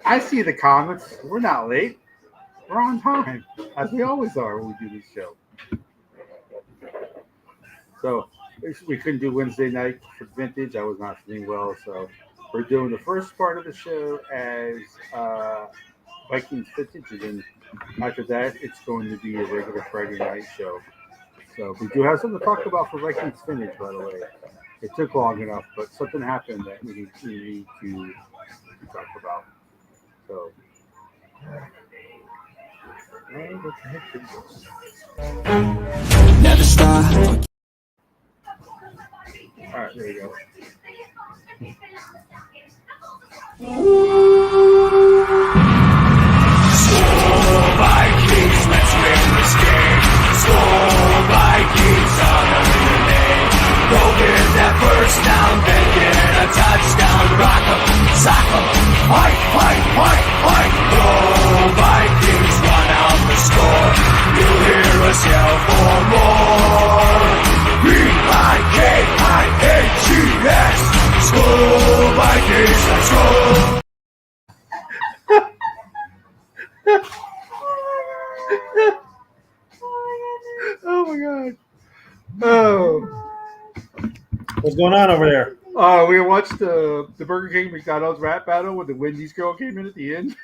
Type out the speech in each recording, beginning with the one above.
I see the comments. We're not late. We're on time, as we always are when we do this show. So we couldn't do Wednesday night for vintage. I was not feeling well, so we're doing the first part of the show as Vikings vintage, and then after that, it's going to be a regular Friday night show. So we do have something to talk about for Vikings vintage, by the way. It took long enough, but something happened that we need to talk about. So, what the heck is this? Never stop. All right, there you go. Score Vikings, let's win this game. Score Vikings, honor in the name. Go get that first down, then get a touchdown. Rock 'em, sock 'em, fight, fight, fight, fight. Go Vikings, run out the score. You'll hear us yell for more. V-I-K-I-N-G-S. Score Vikings, let's go. Oh my god. Oh. What's going on over there? We watched the Burger King McDonald's rap battle when the Wendy's girl came in at the end.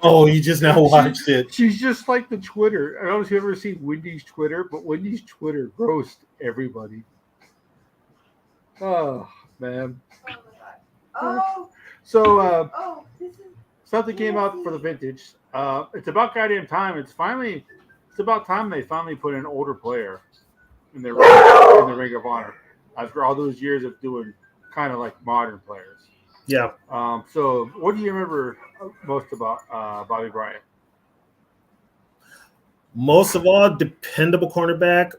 Oh, you just now watched it. She's just like the Twitter. I don't know if you've ever seen Wendy's Twitter, but Wendy's Twitter roast everybody. Oh man. Oh, So this is something came out for the vintage. It's about goddamn time. It's about time they finally put an older player in the Ring of Honor after all those years of doing kind of like modern players. Yeah. So what do you remember most about Bobby Bryant? Most of all, dependable cornerback.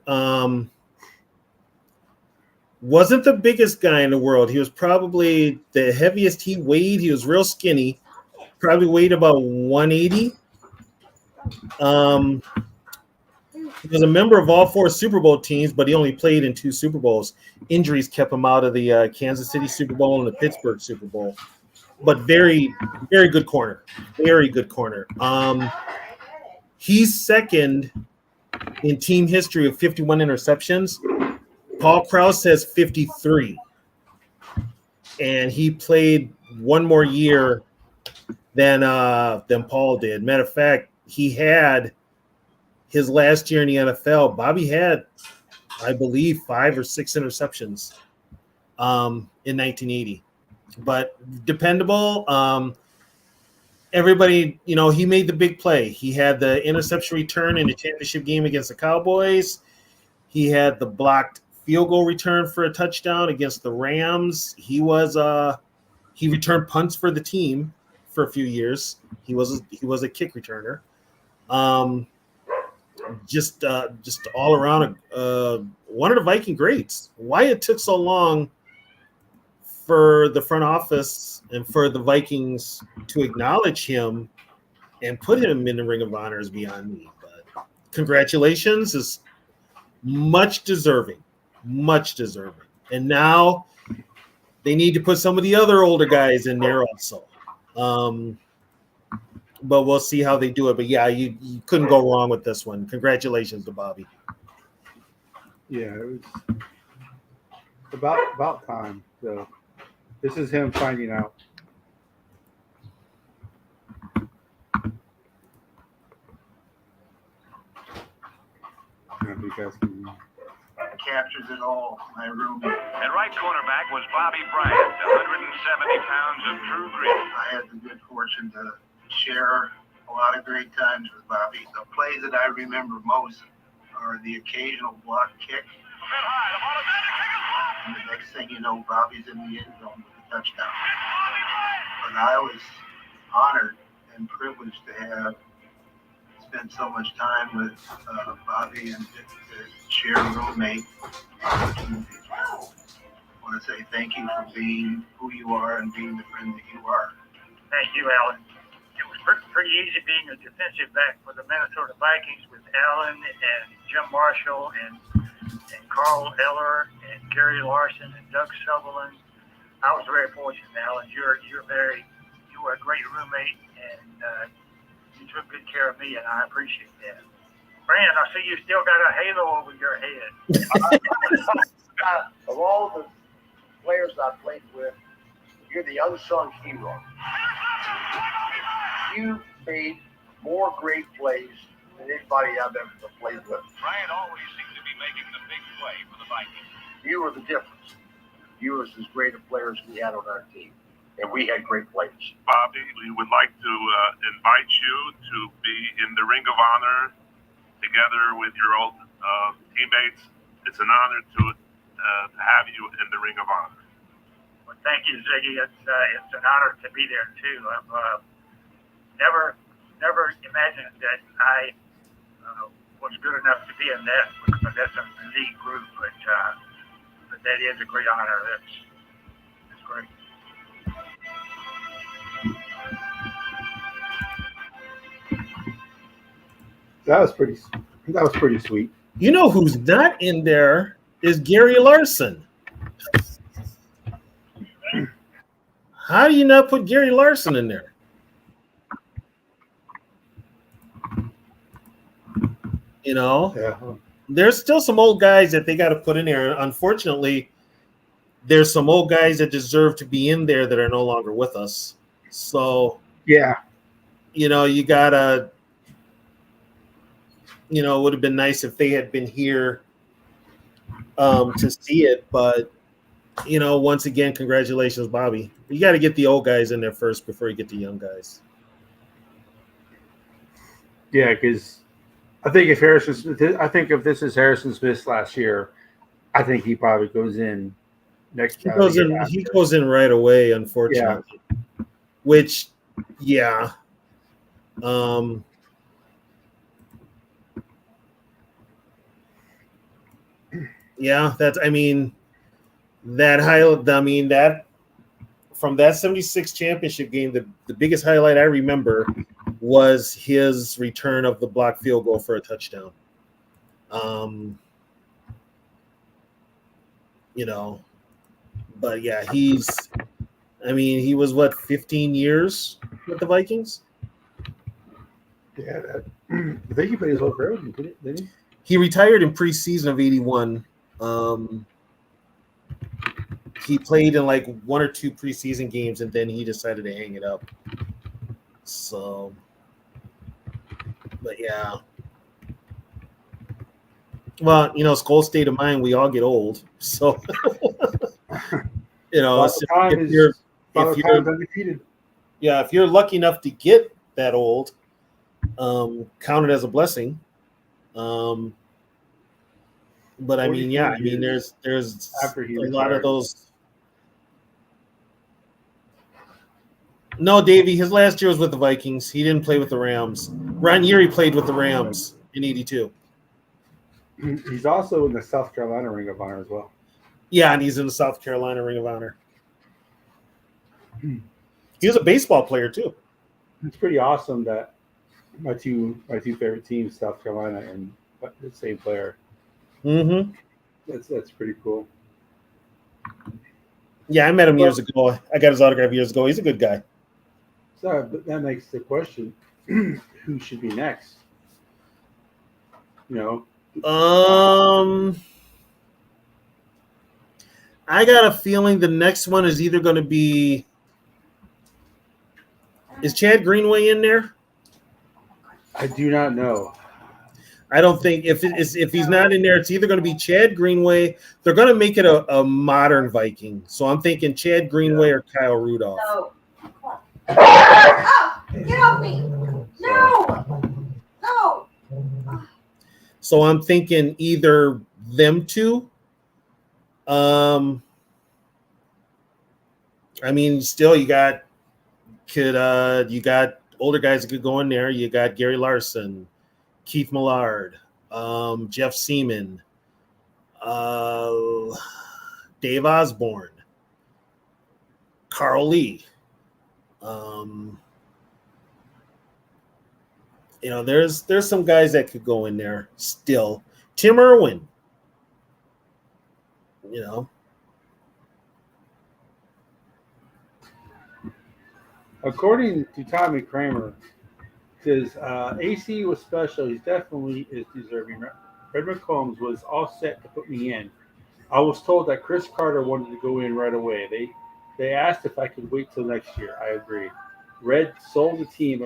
Wasn't the biggest guy in the world. He was probably the heaviest he weighed. He was real skinny. Probably weighed about 180. He was a member of all 4 Super Bowl teams, but he only played in 2 Super Bowls. Injuries kept him out of the Kansas City Super Bowl and the Pittsburgh Super Bowl. But very, very good corner. Very good corner. He's second in team history of 51 interceptions. Paul Krause has 53. And he played one more year than Paul did. Matter of fact, he had his last year in the NFL. Bobby had, I believe, 5 or 6 interceptions in 1980. But dependable. Everybody, he made the big play. He had the interception return in the championship game against the Cowboys. He had the blocked field goal return for a touchdown against the Rams. He returned punts for the team for a few years. He was a kick returner. Just all around one of the Viking greats. Why it took so long for the front office and for the Vikings to acknowledge him and put him in the Ring of Honor is beyond me. But congratulations, is much deserving. And now they need to put some of the other older guys in there also. But we'll see how they do it. But yeah, you couldn't go wrong with this one. Congratulations to Bobby. Yeah, it was about time. So this is him finding out. Captures it all, my roommate. And right cornerback was Bobby Bryant, 170 pounds of true grit. I had the good fortune to share a lot of great times with Bobby. The plays that I remember most are the occasional block kick. And the next thing you know, Bobby's in the end zone with a touchdown. But I was honored and privileged to have spent so much time with Bobby and to share roommate opportunities. I want to say thank you for being who you are and being the friend that you are. Thank you, Alan. It was pretty easy being a defensive back for the Minnesota Vikings with Alan and Jim Marshall and Carl Eller and Gary Larson and Doug Sutherland. I was very fortunate, Alan. You were a great roommate, and you took good care of me, and I appreciate that. Brand, I see you still got a halo over your head. Of all the players I played with, you're the unsung hero. You made more great plays than anybody I've ever played with. Bryant always seemed to be making the big play for the Vikings. You were the difference. You were as great a player as we had on our team, and we had great players. Bobby, we would like to invite you to be in the Ring of Honor together with your old teammates. It's an honor to have you in the Ring of Honor. Well, thank you, Ziggy. It's an honor to be there too. I've never imagined that I was good enough to be in that, because that's an elite group. But that is a great honor. That's great. That was pretty sweet. You know who's not in there is Gary Larson. How do you not put Gary Larson in there? You know, Yeah. there's still some old guys that they got to put in there. Unfortunately, there's some old guys that deserve to be in there that are no longer with us. So, Yeah. you know, you gotta, you know, it would have been nice if they had been here to see it. But, you know, once again, congratulations, Bobby. You got to get the old guys in there first before you get the young guys. Yeah, because I think if this is Harrison Smith's last year, I think he probably goes in next. He goes in right away, unfortunately. Yeah. Which, yeah. Yeah, that's, I mean, that from that 76 championship game, the biggest highlight I remember was his return of the blocked field goal for a touchdown. You know, but yeah, he was what, 15 years with the Vikings? Yeah, I think he played his whole career, didn't he? He retired in preseason of 81. He played in like one or two preseason games, and then he decided to hang it up. So, but yeah. Well, you know, Skull's state of mind, we all get old. So, you know, if you're undefeated. Yeah, if you're lucky enough to get that old, count it as a blessing. But I mean, yeah, I mean, there's a lot of those. No, Davey, his last year was with the Vikings. He didn't play with the Rams. Ron Yuri played with the Rams in '82. He's also in the South Carolina Ring of Honor as well. Yeah, and he's in the South Carolina Ring of Honor. He was a baseball player too. It's pretty awesome that my two favorite teams, South Carolina and the same player. Mm-hmm. That's pretty cool. Yeah, I met him years ago. I got his autograph years ago. He's a good guy. So, but that makes the question: who should be next? You know. I got a feeling the next one is either going to be. Is Chad Greenway in there? I do not know. I don't think if he's not in there, it's either going to be Chad Greenway. They're going to make it a modern Viking. So I'm thinking Chad Greenway or Kyle Rudolph. No. Oh, get off me! No! So I'm thinking either them two. I mean, still you got older guys that could go in there. You got Gary Larson, Keith Millard, Jeff Seaman, Dave Osborne, Carl Lee. You know, there's some guys that could go in there still. Tim Irwin. You know. According to Tommy Kramer, says AC was special. He's definitely is deserving. Fred McCombs was all set to put me in. I was told that Chris Carter wanted to go in right away. They asked if I could wait till next year. I agreed. Red sold the team,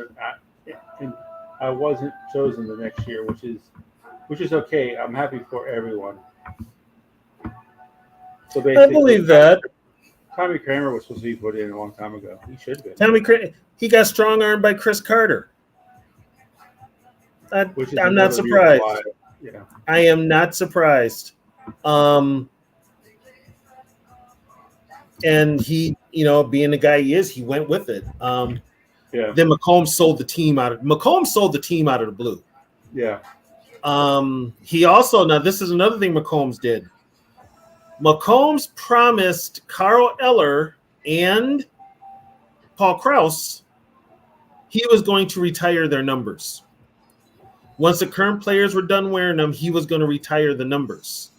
and I wasn't chosen the next year, which is okay. I'm happy for everyone. So I basically, believe that. Tommy Kramer was supposed to be put in a long time ago. He should have been. Tommy Kramer, he got strong armed by Chris Carter. Which is I'm not another reason surprised. why, yeah. I am not surprised. And he, being the guy he is, he went with it. Yeah. Then McCombs sold the team out of the blue. Yeah. He also, now this is another thing McCombs did. McCombs promised Carl Eller and Paul Krause he was going to retire their numbers. Once the current players were done wearing them, he was going to retire the numbers.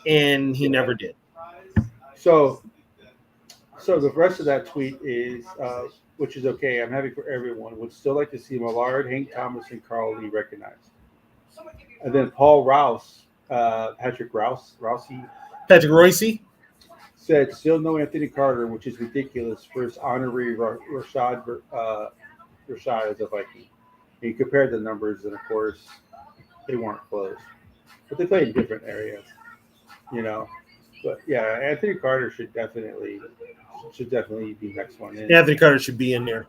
And he never did. So the rest of that tweet is, which is okay. I'm happy for everyone. Would still like to see Millard, Hank Thomas, and Carl Lee recognized. And then Paul Rouse, Patrick Rouse said, still no Anthony Carter, which is ridiculous for his honorary Rashad as a Viking. He compared the numbers, and of course, they weren't close. But they played in different areas, But yeah, Anthony Carter should definitely be next one in. Anthony Carter should be in there.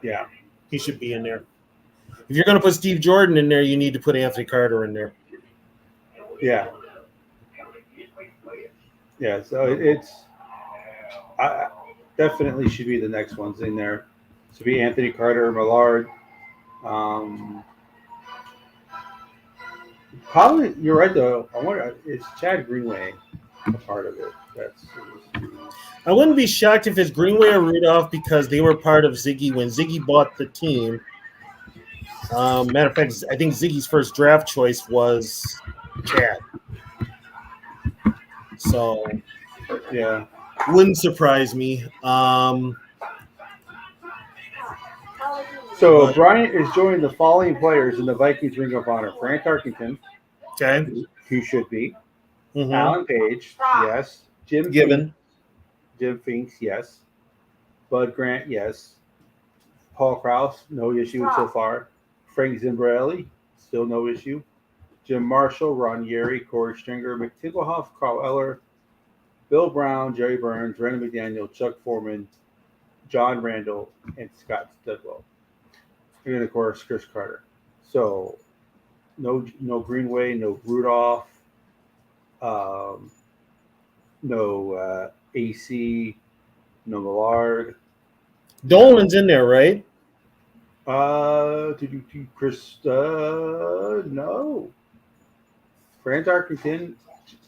Yeah. He should be in there. If you're going to put Steve Jordan in there, you need to put Anthony Carter in there. Yeah. Yeah, so I definitely should be the next ones in there. To be Anthony Carter, Millard. Probably, you're right though. I wonder, is Chad Greenway a part of it? I wouldn't be shocked if it's Greenway or Rudolph because they were part of Ziggy when Ziggy bought the team. Matter of fact, I think Ziggy's first draft choice was Chad. So, yeah, wouldn't surprise me. So Bryant is joining the following players in the Vikings Ring of Honor: Frank Tarkington, okay, who should be, mm-hmm. Alan Page, yes, Jim Finks, yes, Bud Grant, yes, Paul Krause, no issue so far, Frank Zimbrelli, still no issue, Jim Marshall, Ron Yeri, Corey Stringer, McTinklehoff, Carl Eller, Bill Brown, Jerry Burns, Randy McDaniel, Chuck Foreman, John Randall, and Scott Studwell. And then, of course, Chris Carter. So, no Greenway, no Rudolph, no AC, no Millard. Dolan's in there, right? Chris, no. Fran Tarkington,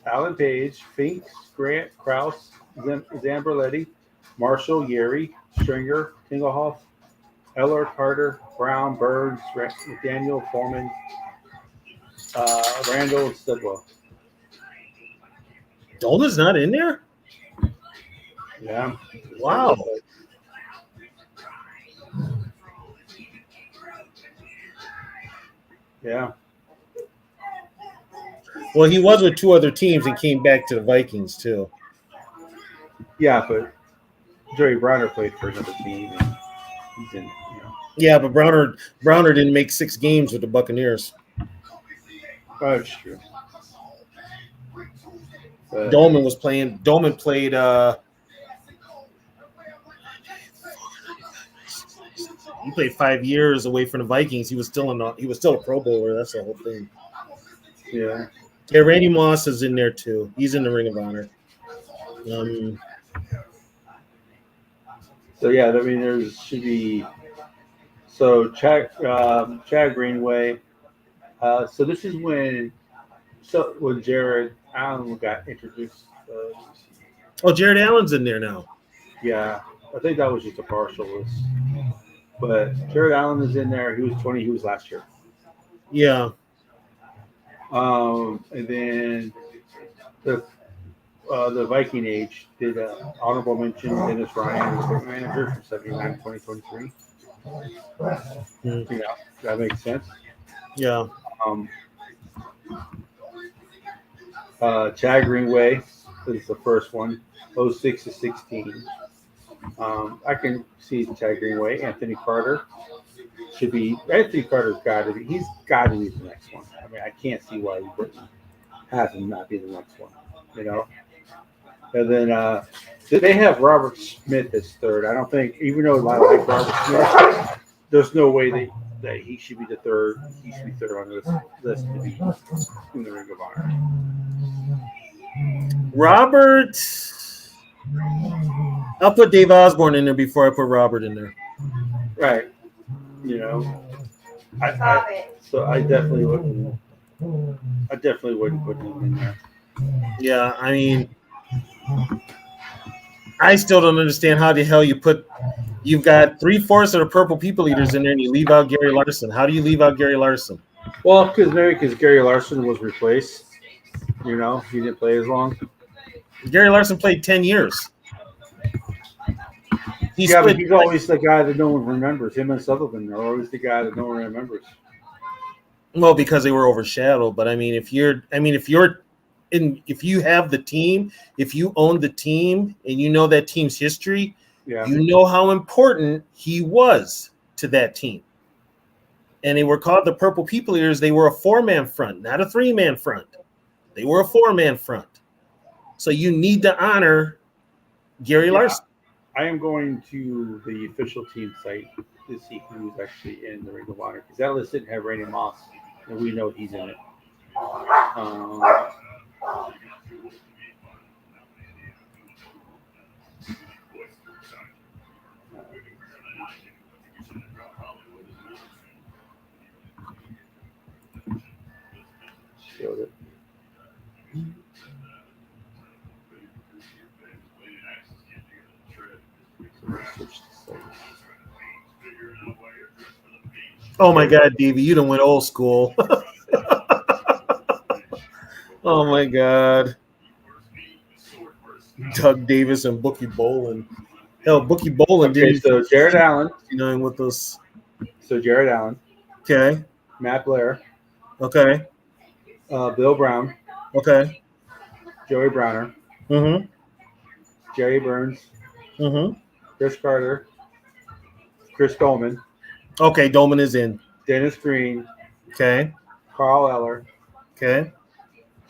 Alan Page, Finks, Grant, Krause, Zamberletti, Marshall, Yeri, Stringer, Tingelhoff, Eller, Carter, Brown, Burns, McDaniel, Foreman, Randall, and Studwell. Dolan's not in there? Yeah. Wow. Yeah. Well, he was with two other teams and came back to the Vikings, too. Yeah, but Jerry Browner played for another team. And he's in, Yeah, but Browner didn't make 6 games with the Buccaneers. That's true. But Dolman played he played 5 years away from the Vikings. He was still a Pro Bowler. That's the whole thing. Yeah. Yeah, Randy Moss is in there too. He's in the Ring of Honor. So yeah, I mean, there should be. So Chad Greenway. So this is when Jared Allen got introduced. Jared Allen's in there now. Yeah, I think that was just a partial list. But Jared Allen is in there. He was 20. He was last year. Yeah. And then the Viking age did honorable mention Dennis Ryan, the equipment manager from 79 to 2023. Mm. You know, that makes sense. Yeah. Um, Chad Greenway is the first one, 06 to 16. I can see Chad Greenway. Anthony Carter should be. Anthony Carter's got to be. He's got to be the next one. I mean, I can't see why he wouldn't have him not be the next one. You know. And then they have Robert Smith as third. I don't think, even though I like Robert Smith, there's no way that he should be the third. He should be third on this list to be in the Ring of Honor. Robert. I'll put Dave Osborne in there before I put Robert in there. Right. You know. Stop it. So I definitely wouldn't. I definitely wouldn't put him in there. Yeah, I mean, I still don't understand how the hell you've got 3/4 of the Purple People Eaters in there and you leave out Gary Larson. How do you leave out Gary Larson? Well, because Gary Larson was replaced. You know, he didn't play as long. Gary Larson played 10 years. But he's always the guy that no one remembers. Him and Sutherland are always the guy that no one remembers. Well, because they were overshadowed. But I mean, if you have the team, if you own the team and you know that team's history, you know how important he was to that team. And they were called the Purple People Eaters. They were a 4-man front, not a 3-man front. They were a 4-man front. So you need to honor Gary Larson. I am going to the official team site to see who's actually in the Ring of Honor, because that list didn't have Randy Moss, and we know he's in it. Showed it. Oh my God, Davey, you done went old school. Oh my God. Doug Davis and Bookie Bolin. Hell, Bookie Bolin didn't. So Jared Allen. With us. So Jared Allen. Okay. Matt Blair. Okay. Bill Brown. Okay. Joey Browner. Mm-hmm. Jerry Burns. Mm-hmm. Chris Carter. Chris Dolman. Okay, Dolman is in. Dennis Green. Okay. Carl Eller. Okay.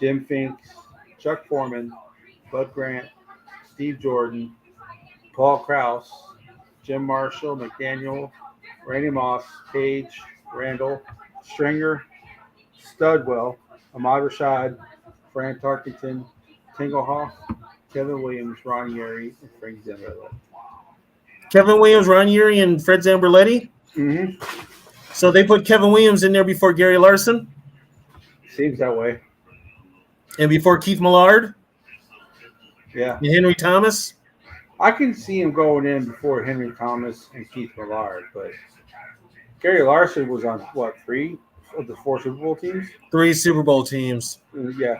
Jim Finks. Chuck Foreman. Bud Grant. Steve Jordan. Paul Krause. Jim Marshall. McDaniel. Randy Moss. Page. Randall. Stringer. Studwell. Ahmad Rashad. Fran Tarkington. Tinglehoff. Kevin Williams. Ron Yeri. And Frank Zamberletti. Kevin Williams, Ron Yeri, and Fred Zamberletti? Mm-hmm. So they put Kevin Williams in there before Gary Larson? Seems that way. And before Keith Millard? Yeah. And Henry Thomas? I can see him going in before Henry Thomas and Keith Millard, but Gary Larson was on, 3 of the 4 Super Bowl teams? 3 Super Bowl teams. Yeah.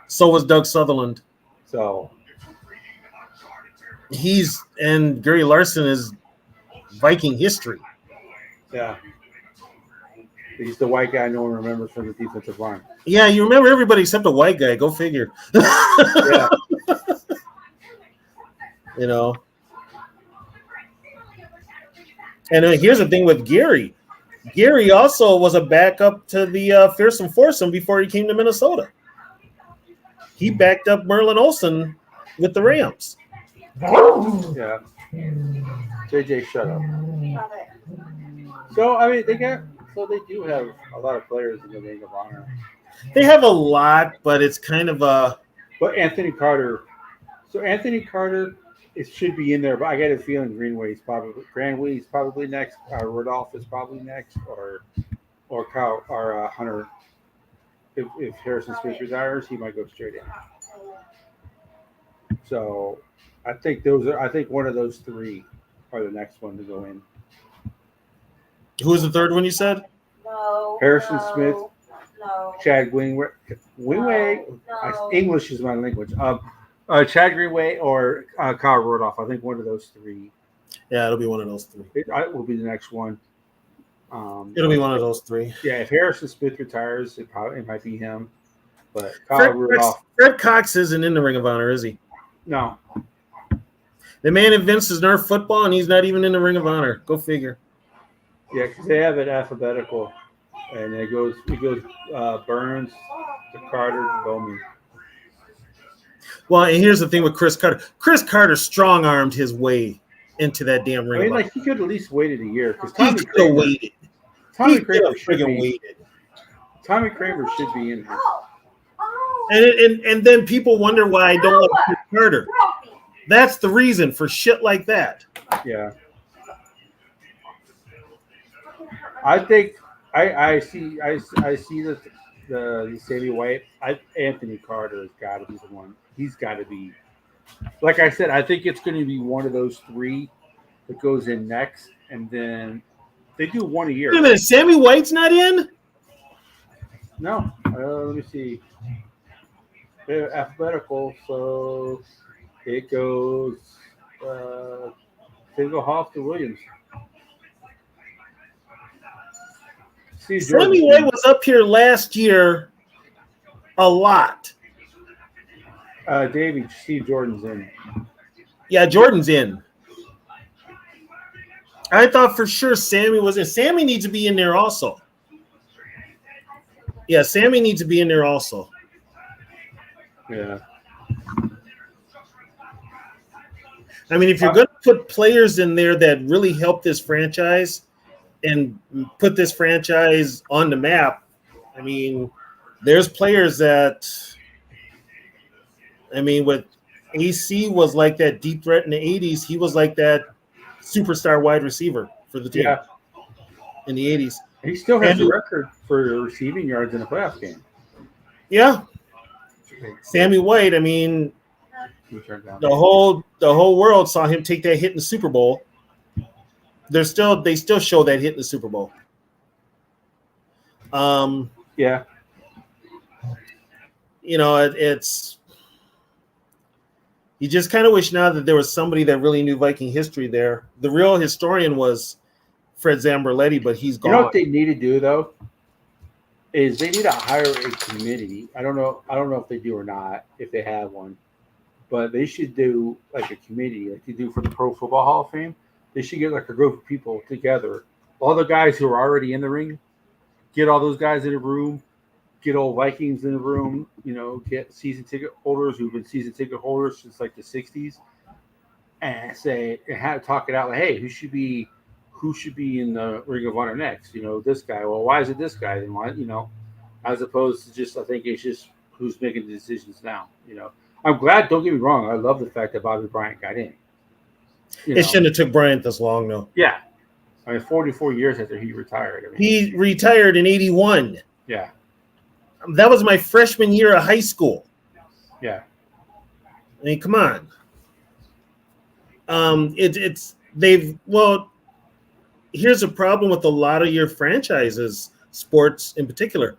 So was Doug Sutherland. So and Gary Larson is Viking history. Yeah. He's the white guy no one remembers from the defensive line. Yeah, you remember everybody except a white guy. Go figure. Yeah. You know. And here's the thing with Gary. Gary also was a backup to the Fearsome Foursome before he came to Minnesota. He backed up Merlin Olsen with the Rams. Yeah. JJ, shut up. So, I mean, they do have a lot of players in the Ring of Honor. They have a lot, but it's kind of a... But Anthony Carter. So, Anthony Carter should be in there, but I get a feeling Greenway's probably next. Rudolph is probably next, or Kyle, or Hunter. If Harrison Smith retires, he might go straight in. So, I think one of those 3 are the next one to go in. Who was the third one you said? No. Harrison Smith. No. Chad Wingway. No. English is my language. Chad Greenway or Kyle Rudolph. I think one of those three. Yeah, it'll be one of those three. It will be the next one. It'll be one of those three. Yeah, if Harrison Smith retires, it might be him. But Kyle Rudolph. Fred Cox isn't in the Ring of Honor, is he? No. The man invents his Nerf football, and he's not even in the Ring of Honor. Go figure. Yeah, because they have it alphabetical, and it goes Burns to Carter to Bowman. Well, and here's the thing with Chris Carter. Chris Carter strong-armed his way into that damn Ring I mean, of Honor. like, he could at least waited a year because He could have waited. Tommy He could Kramer have should friggin' be. waited. Tommy Kramer should be in here. And then people wonder why I don't like Chris Carter. That's the reason for shit like that. Yeah. I think I see the Sammy White. Anthony Carter has got to be the one. He's got to be. Like I said, I think it's going to be one of those three that goes in next, and then they do one a year. Wait a minute, Sammy White's not in? No, let me see. They're alphabetical, so it goes Fingerhoff to Williams. Sammy White was up here last year a lot. Davey, Steve Jordan's in. Yeah, Jordan's in. I thought for sure Sammy was in. Sammy needs to be in there also. Yeah, Sammy needs to be in there also. Yeah. I mean, if you're going to put players in there that really help this franchise and put this franchise on the map, I mean, there's players that, I mean, with AC was like that deep threat in the 80s. He was like that superstar wide receiver for the team in the 80s. He still has a record for receiving yards in a playoff game. Yeah. Sammy White, I mean, the whole world saw him take that hit in the Super Bowl. They still show that hit in the Super Bowl. Yeah. You know, it's you just kind of wish now that there was somebody that really knew Viking history there. The real historian was Fred Zamberletti, but he's gone. You know what they need to do though? Is they need to hire a committee. I don't know if they do or not, if they have one. But they should do like a committee, like they do for the Pro Football Hall of Fame. They should get like a group of people together. All the guys who are already in the ring, get all those guys in a room, get old Vikings in the room, you know, get season ticket holders who've been season ticket holders since like the 60s, and say and have talk it out like, hey, who should be in the Ring of Honor next? You know, this guy. Well, why is it this guy? And why, you know, as opposed to just, I think it's just who's making the decisions now. You know, I'm glad. Don't get me wrong. I love the fact that Bobby Bryant got in. It shouldn't have took Bryant this long, though. Yeah, I mean, 44 years after he retired. I mean, he retired in '81. Yeah, that was my freshman year of high school. Yeah, I mean, come on. Here's a problem with a lot of your franchises, sports in particular.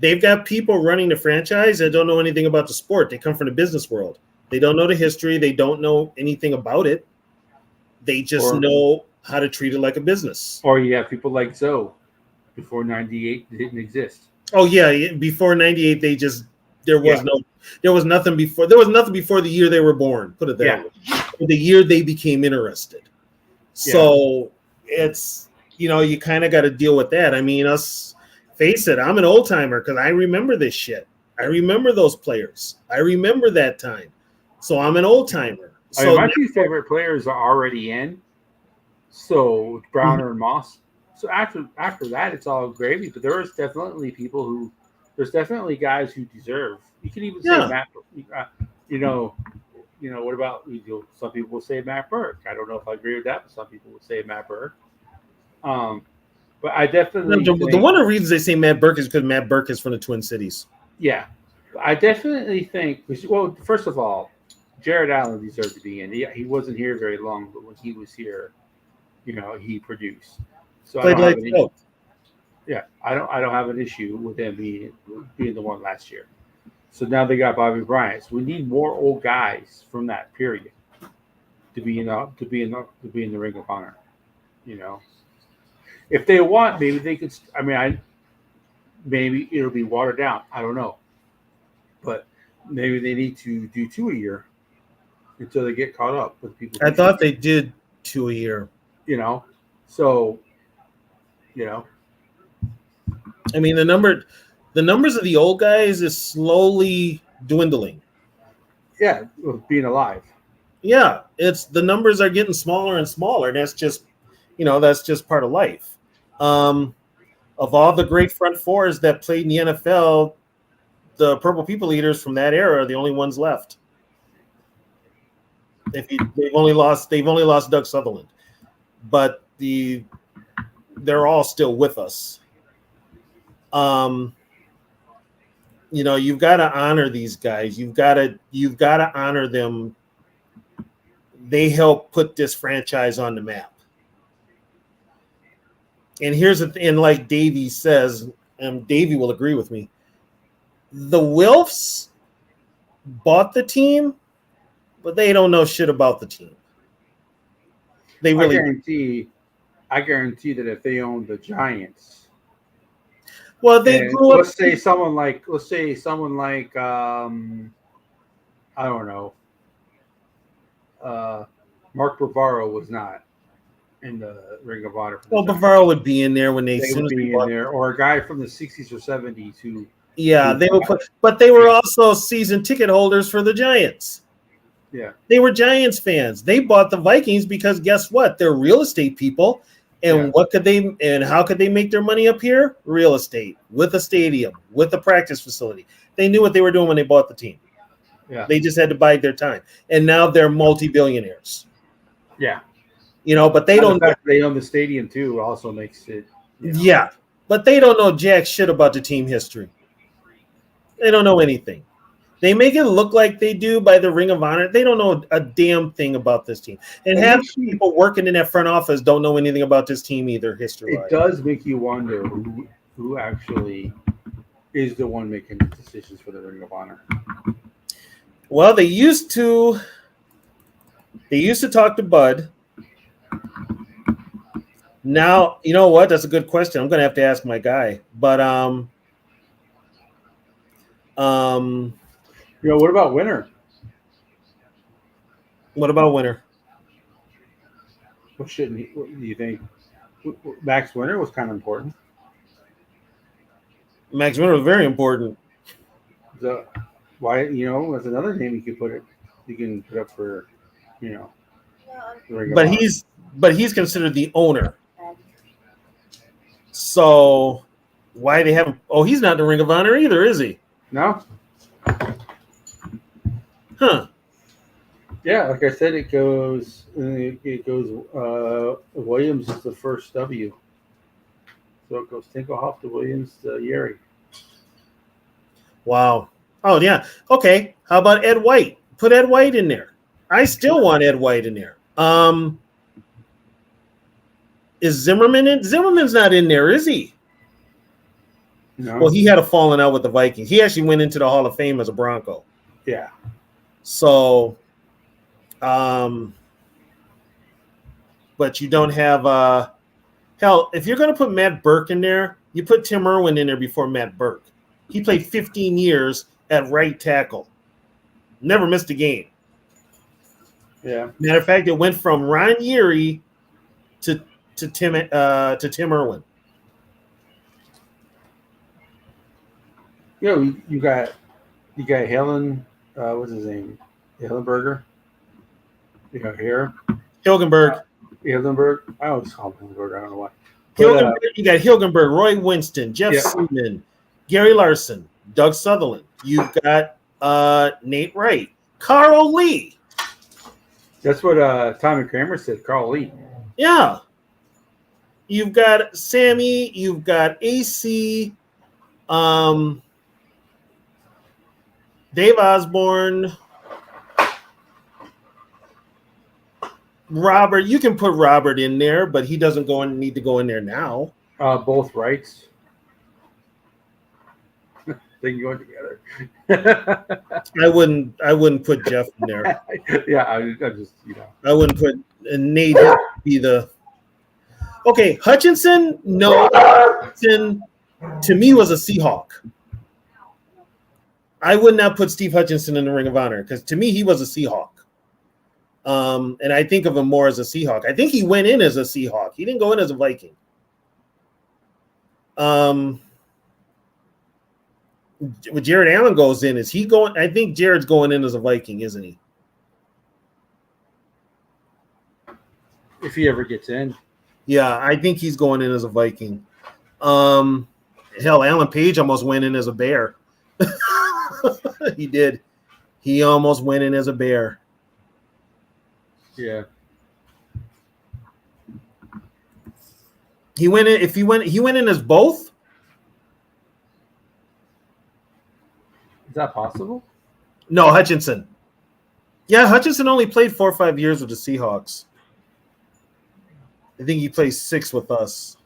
They've got people running the franchise that don't know anything about the sport. They come from the business world. They don't know the history. They don't know anything about it. They just know how to treat it like a business. Or you have people like Zoe before '98 didn't exist. Oh yeah, before '98 there was nothing before the year they were born. Put it that way. The year they became interested. So it's, you know, you kind of got to deal with that. I mean, face it, I'm an old timer because I remember this shit. I remember those players. I remember that time. So I'm an old timer. So my two favorite players are already in. So Browner and Moss. So after that, it's all gravy. But there's definitely guys who deserve. You could even say Matt. What about some people will say Matt Burke. I don't know if I agree with that, but some people would say Matt Burke. But I definitely the one of the reasons they say Matt Burke is because Matt Burke is from the Twin Cities. Yeah, I definitely think. Well, first of all, Jared Allen deserved to be in. He wasn't here very long, but when he was here, he produced. So I don't have an issue. I don't have an issue with him being the one last year. So now they got Bobby Bryant. So we need more old guys from that period to be in the Ring of Honor. You know, if they want, maybe they could. I mean, maybe it'll be watered down. I don't know, but maybe they need to do 2 a year until they get caught up with people. I thought they did 2 a year. You know, so you know, I mean, the numbers of the old guys is slowly dwindling. yeah, with being alive. Yeah, it's the numbers are getting smaller and smaller. That's just, that's just part of life. Of all the great front fours that played in the NFL, the Purple People Eaters from that era are the only ones left. They've only lost Doug Sutherland, but they're all still with us. You've got to honor these guys. You've got to honor them. They help put this franchise on the map. And here's the thing, like Davey says, and Davey will agree with me. The Wilfs bought the team, but they don't know shit about the team. They really I guarantee that if they owned the Giants, well, they grew up. Let's say someone like I don't know. Mark Bavaro was not in the Ring of Honor. Well, Bavaro would be in there when they would be in there, or a guy from the 60s or 70s who. Yeah, they would put, but they were also season ticket holders for the Giants. Yeah, they were Giants fans. They bought the Vikings because guess what? They're real estate people, and how could they make their money up here? Real estate with a stadium, with a practice facility. They knew what they were doing when they bought the team. Yeah, they just had to bide their time, and now they're multi-billionaires. Yeah, but they don't. The fact they own the stadium too also makes it. Yeah, but they don't know jack shit about the team history. They don't know anything. They make it look like they do by the Ring of Honor. They don't know a damn thing about this team. And half people working in that front office don't know anything about this team either, history-wise. It does make you wonder who actually is the one making the decisions for the Ring of Honor. Well, they used to talk to Bud. Now, you know what? That's a good question. I'm going to have to ask my guy. But what about Winter? What about Winter? What do you think? Max Winter was kind of important. Max Winter was very important. So why, that's another name you could put up for, But he's considered the owner. So why they haven't? Oh, he's not in the Ring of Honor either, is he? No. Huh. Yeah, like I said, it goes. Williams is the first W. So it goes Tinkelhoff to Williams to Yeri. Wow. Oh yeah. Okay. How about Ed White? Put Ed White in there. I still want Ed White in there. Is Zimmerman in? Zimmerman's not in there, is he? No. Well, he had a falling out with the Vikings. He actually went into the Hall of Fame as a Bronco. Yeah. So, but you don't have hell. If you're going to put Matt Burke in there, you put Tim Irwin in there before Matt Burke. He played 15 years at right tackle. Never missed a game. Yeah. Matter of fact, it went from Ron Yeri to Tim Irwin. You got Helen. What's his name? Hillenberger. Here. Hilgenberg. Hildenberg. I always call him Hildenberg. I don't know why. You got Hilgenberg, Roy Winston, Jeff Seaman, Gary Larson, Doug Sutherland. You've got Nate Wright, Carl Lee. That's what Tommy Kramer said. Carl Lee. Yeah. You've got Sammy. You've got AC. Dave Osborne. Robert. You can put Robert in there, but he doesn't need to go in there now. Both rights. They can go together. I wouldn't put Jeff in there. Yeah, I just I wouldn't put Nate would be the. Okay, Hutchinson. No, Hutchinson to me was a Seahawk. I would not put Steve Hutchinson in the Ring of Honor because to me he was a Seahawk. And I think of him more as a Seahawk. I think he went in as a Seahawk. He didn't go in as a Viking. When Jared Allen goes in, is he going? I think Jared's going in as a Viking, isn't he? if he ever gets in. Yeah, I think he's going in as a Viking. Hell, Alan Page almost went in as a Bear. He did. He almost went in as a Bear. Yeah. He went in. If he went in as both. Is that possible? No, Hutchinson. Yeah, Hutchinson only played 4 or 5 years with the Seahawks. I think he plays 6 with us.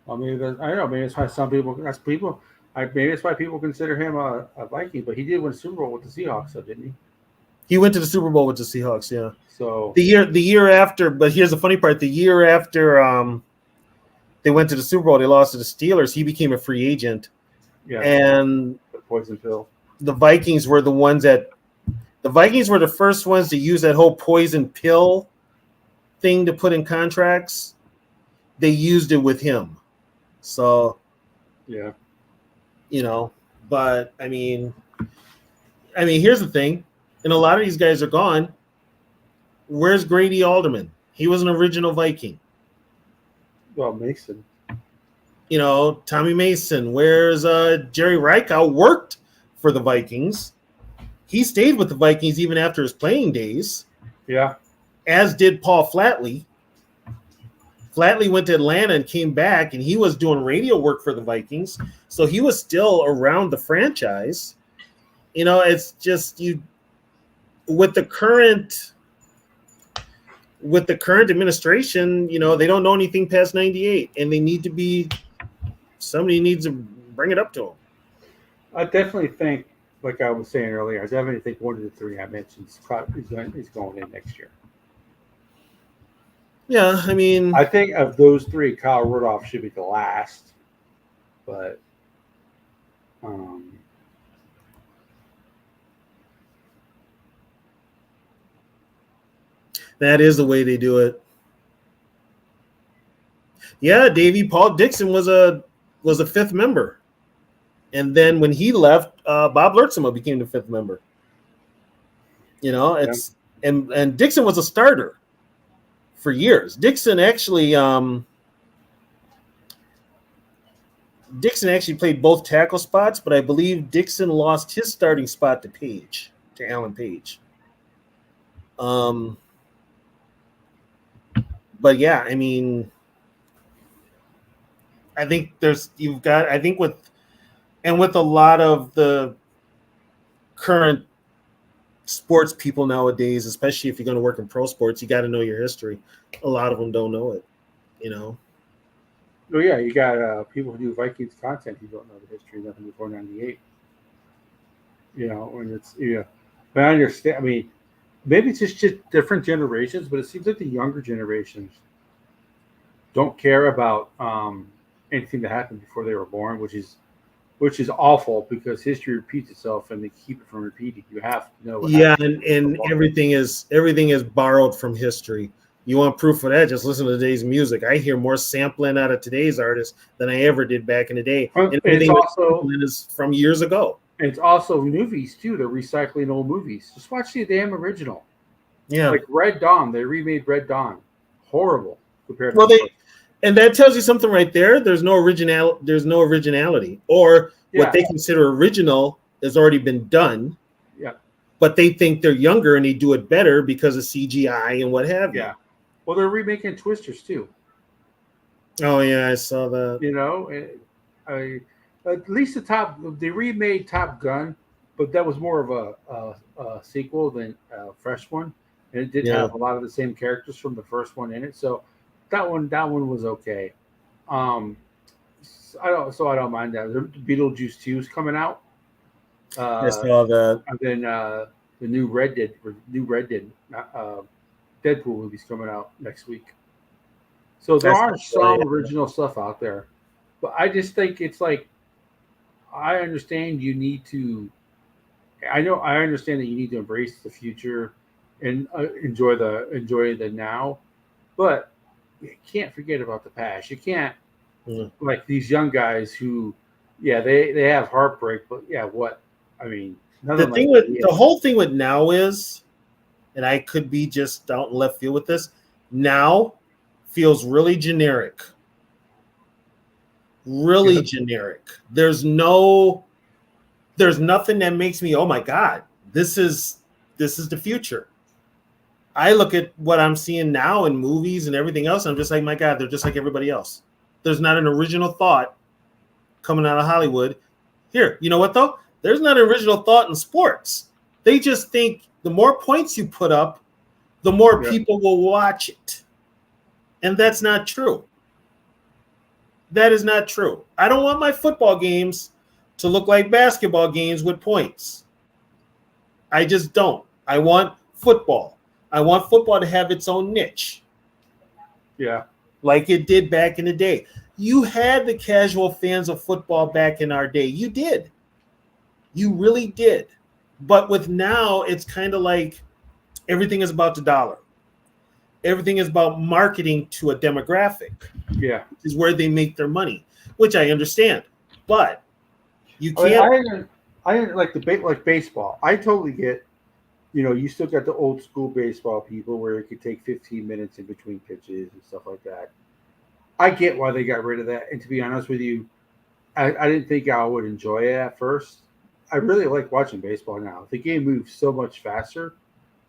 Well, maybe I don't know. Maybe that's why some people. Maybe that's why people consider him a Viking. But he did win a Super Bowl with the Seahawks, though, didn't he? He went to the Super Bowl with the Seahawks. Yeah. So the year after, but here's the funny part: the year after they went to the Super Bowl, they lost to the Steelers. He became a free agent. Yeah. And the poison pill. The Vikings were the ones that. The Vikings were the first ones to use that whole poison pill thing to put in contracts. They used it with him. So, yeah, but I mean, here's the thing, and a lot of these guys are gone. Where's Grady Alderman? He was an original Viking. Well, Mason. Tommy Mason. Where's Jerry Reichow? Worked for the Vikings. He stayed with the Vikings even after his playing days. Yeah. As did Paul Flatley. Flatley went to Atlanta and came back, and he was doing radio work for the Vikings. So he was still around the franchise. It's just with the current administration, they don't know anything past 98, and they need to be somebody needs to bring it up to them. I definitely think, like I was saying earlier, I definitely think one of the three I mentioned is going in next year. Yeah, I mean, I think of those three, Kyle Rudolph should be the last, but that is the way they do it. Yeah, Davey Paul Dixon was a fifth member. And then when he left, Bob Lertzema became the fifth member. And Dixon was a starter for years. Dixon actually played both tackle spots, but I believe Dixon lost his starting spot to Alan Page. But yeah, I mean, I think with a lot of the current sports people nowadays, especially if you're going to work in pro sports, you got to know your history. A lot of them don't know it, Oh yeah, you got people who do Vikings content who don't know the history of nothing before '98. And it's but I understand. I mean, maybe it's just different generations, but it seems like the younger generations don't care about anything that happened before they were born, which is awful because history repeats itself and they keep it from repeating. You have to know. And everything is borrowed from history. You want proof of that? Just listen to today's music. I hear more sampling out of today's artists than I ever did back in the day. And everything is from years ago. It's also movies too. They're recycling old movies. Just watch the damn original. Yeah, like Red Dawn. They remade Red Dawn. Horrible compared. And that tells you something right there. There's no originality, or what they consider original has already been done. Yeah. But they think they're younger and they do it better because of CGI and what have you. Yeah. Well, they're remaking Twisters too. Oh yeah, I saw that. At least they remade Top Gun, but that was more of a sequel than a fresh one, and it did have a lot of the same characters from the first one in it. So that one was okay. I don't mind that. The Beetlejuice 2 is coming out. I saw that. And then the new Red Dead Deadpool movie's coming out next week. So there are some original stuff out there, but I just think it's like I understand you need to. I understand that you need to embrace the future and enjoy the now, but you can't forget about the past. You can't like these young guys who, yeah, they have heartbreak, but yeah, what? I mean, The whole thing with now is, and I could be just out in left field with this. Now feels really generic. Really generic. There's nothing that makes me, oh my God, this is the future. I look at what I'm seeing now in movies and everything else, and I'm just like, my God, they're just like everybody else. There's not an original thought coming out of Hollywood. Here, you know what though? There's not an original thought in sports. They just think the more points you put up, the more people will watch it. And that's not true. That is not true. I don't want my football games to look like basketball games with points. I just don't. I want football. I want football to have its own niche. Yeah. Like it did back in the day. You had the casual fans of football back in our day. You did. You really did. But with now, it's kind of like everything is about the dollar. Everything is about marketing to a demographic. Yeah. Is where they make their money, which I understand. But you can't. I like like baseball. I totally get. You still got the old school baseball people where it could take 15 minutes in between pitches and stuff like that. I get why they got rid of that. And to be honest with you, I didn't think I would enjoy it at first. I really like watching baseball now. The game moves so much faster.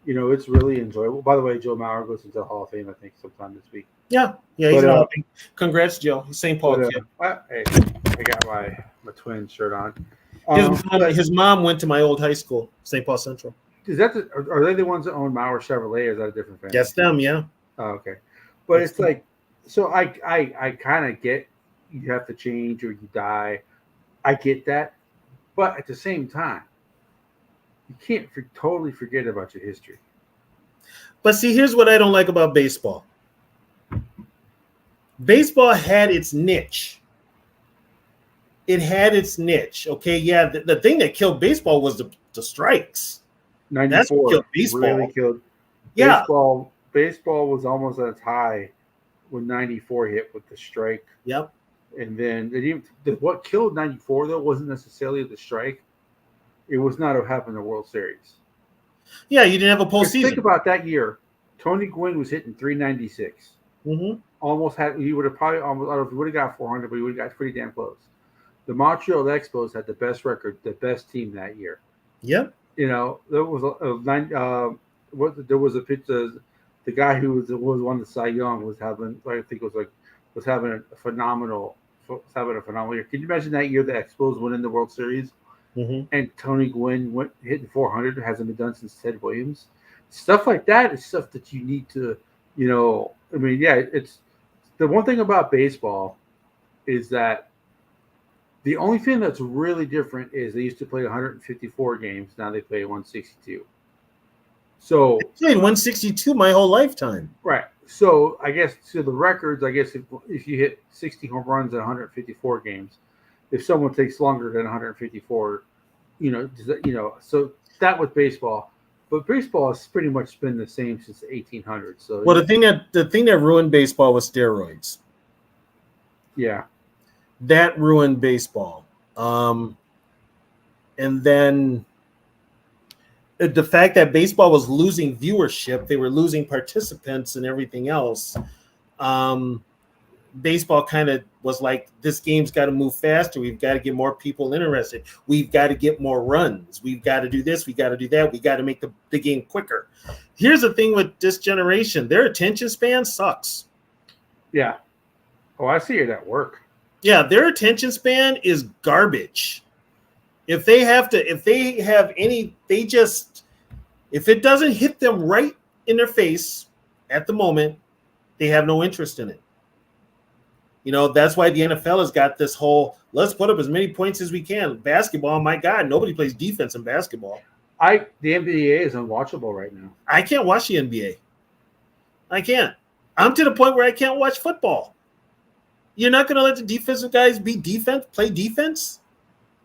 It's really enjoyable. By the way, Joe Mauer goes into the Hall of Fame, I think, sometime this week. Yeah, he's in Congrats, Joe. He's St. Paul kid. Hey, I got my twin shirt on. His mom went to my old high school, St. Paul Central. Is that are they the ones that own Mauer Chevrolet, or is that a different family? Yes, them, yeah. Oh, okay. But it's like, so I kind of get you have to change or you die. I get that. But at the same time, you can't totally forget about your history. But see, here's what I don't like about baseball. Baseball had its niche. It had its niche. Okay, yeah. The thing that killed baseball was the strikes. 94 That's what killed baseball. Really killed. Yeah. Baseball was almost at its high when 94 hit with the strike. Yep. And then what killed 94 though wasn't necessarily the strike. It was not what happened in the World Series. Yeah, you didn't have a postseason. Think about that year. Tony Gwynn was hitting 396. Mm-hmm. He would have probably almost. I don't know if he would have got 400, but he would have got pretty damn close. The Montreal Expos had the best record, the best team that year. Yep. There was a pitch. The guy who was won the Cy Young was having a phenomenal year. Can you imagine that year the Expos went in the World Series? Mm-hmm. And Tony Gwynn went hitting 400. It hasn't been done since Ted Williams. Stuff like that is stuff that you need to, it's the one thing about baseball is that the only thing that's really different is they used to play 154 games. Now they play 162. So I played 162 my whole lifetime. Right. So I guess to the records, if you hit 60 home runs in 154 games, if someone takes longer than 154, so that was baseball. But baseball has pretty much been the same since the 1800s. So the thing that ruined baseball was steroids. Yeah. That ruined baseball. And then the fact that baseball was losing viewership, they were losing participants and everything else. Baseball kind of was like, this game's got to move faster. We've got to get more people interested. We've got to get more runs. We've got to do this. We got to do that. We got to make the game quicker. Here's the thing with this generation. Their attention span sucks. Yeah. Oh, I see it at work. Yeah, their attention span is garbage. If it doesn't hit them right in their face at the moment, they have no interest in it. You know, that's why the NFL has got this whole let's put up as many points as we can. Basketball, my God, nobody plays defense in basketball. The NBA is unwatchable right now. I can't watch the NBA. I can't. I'm to the point where I can't watch football. You're not going to let the defensive guys play defense?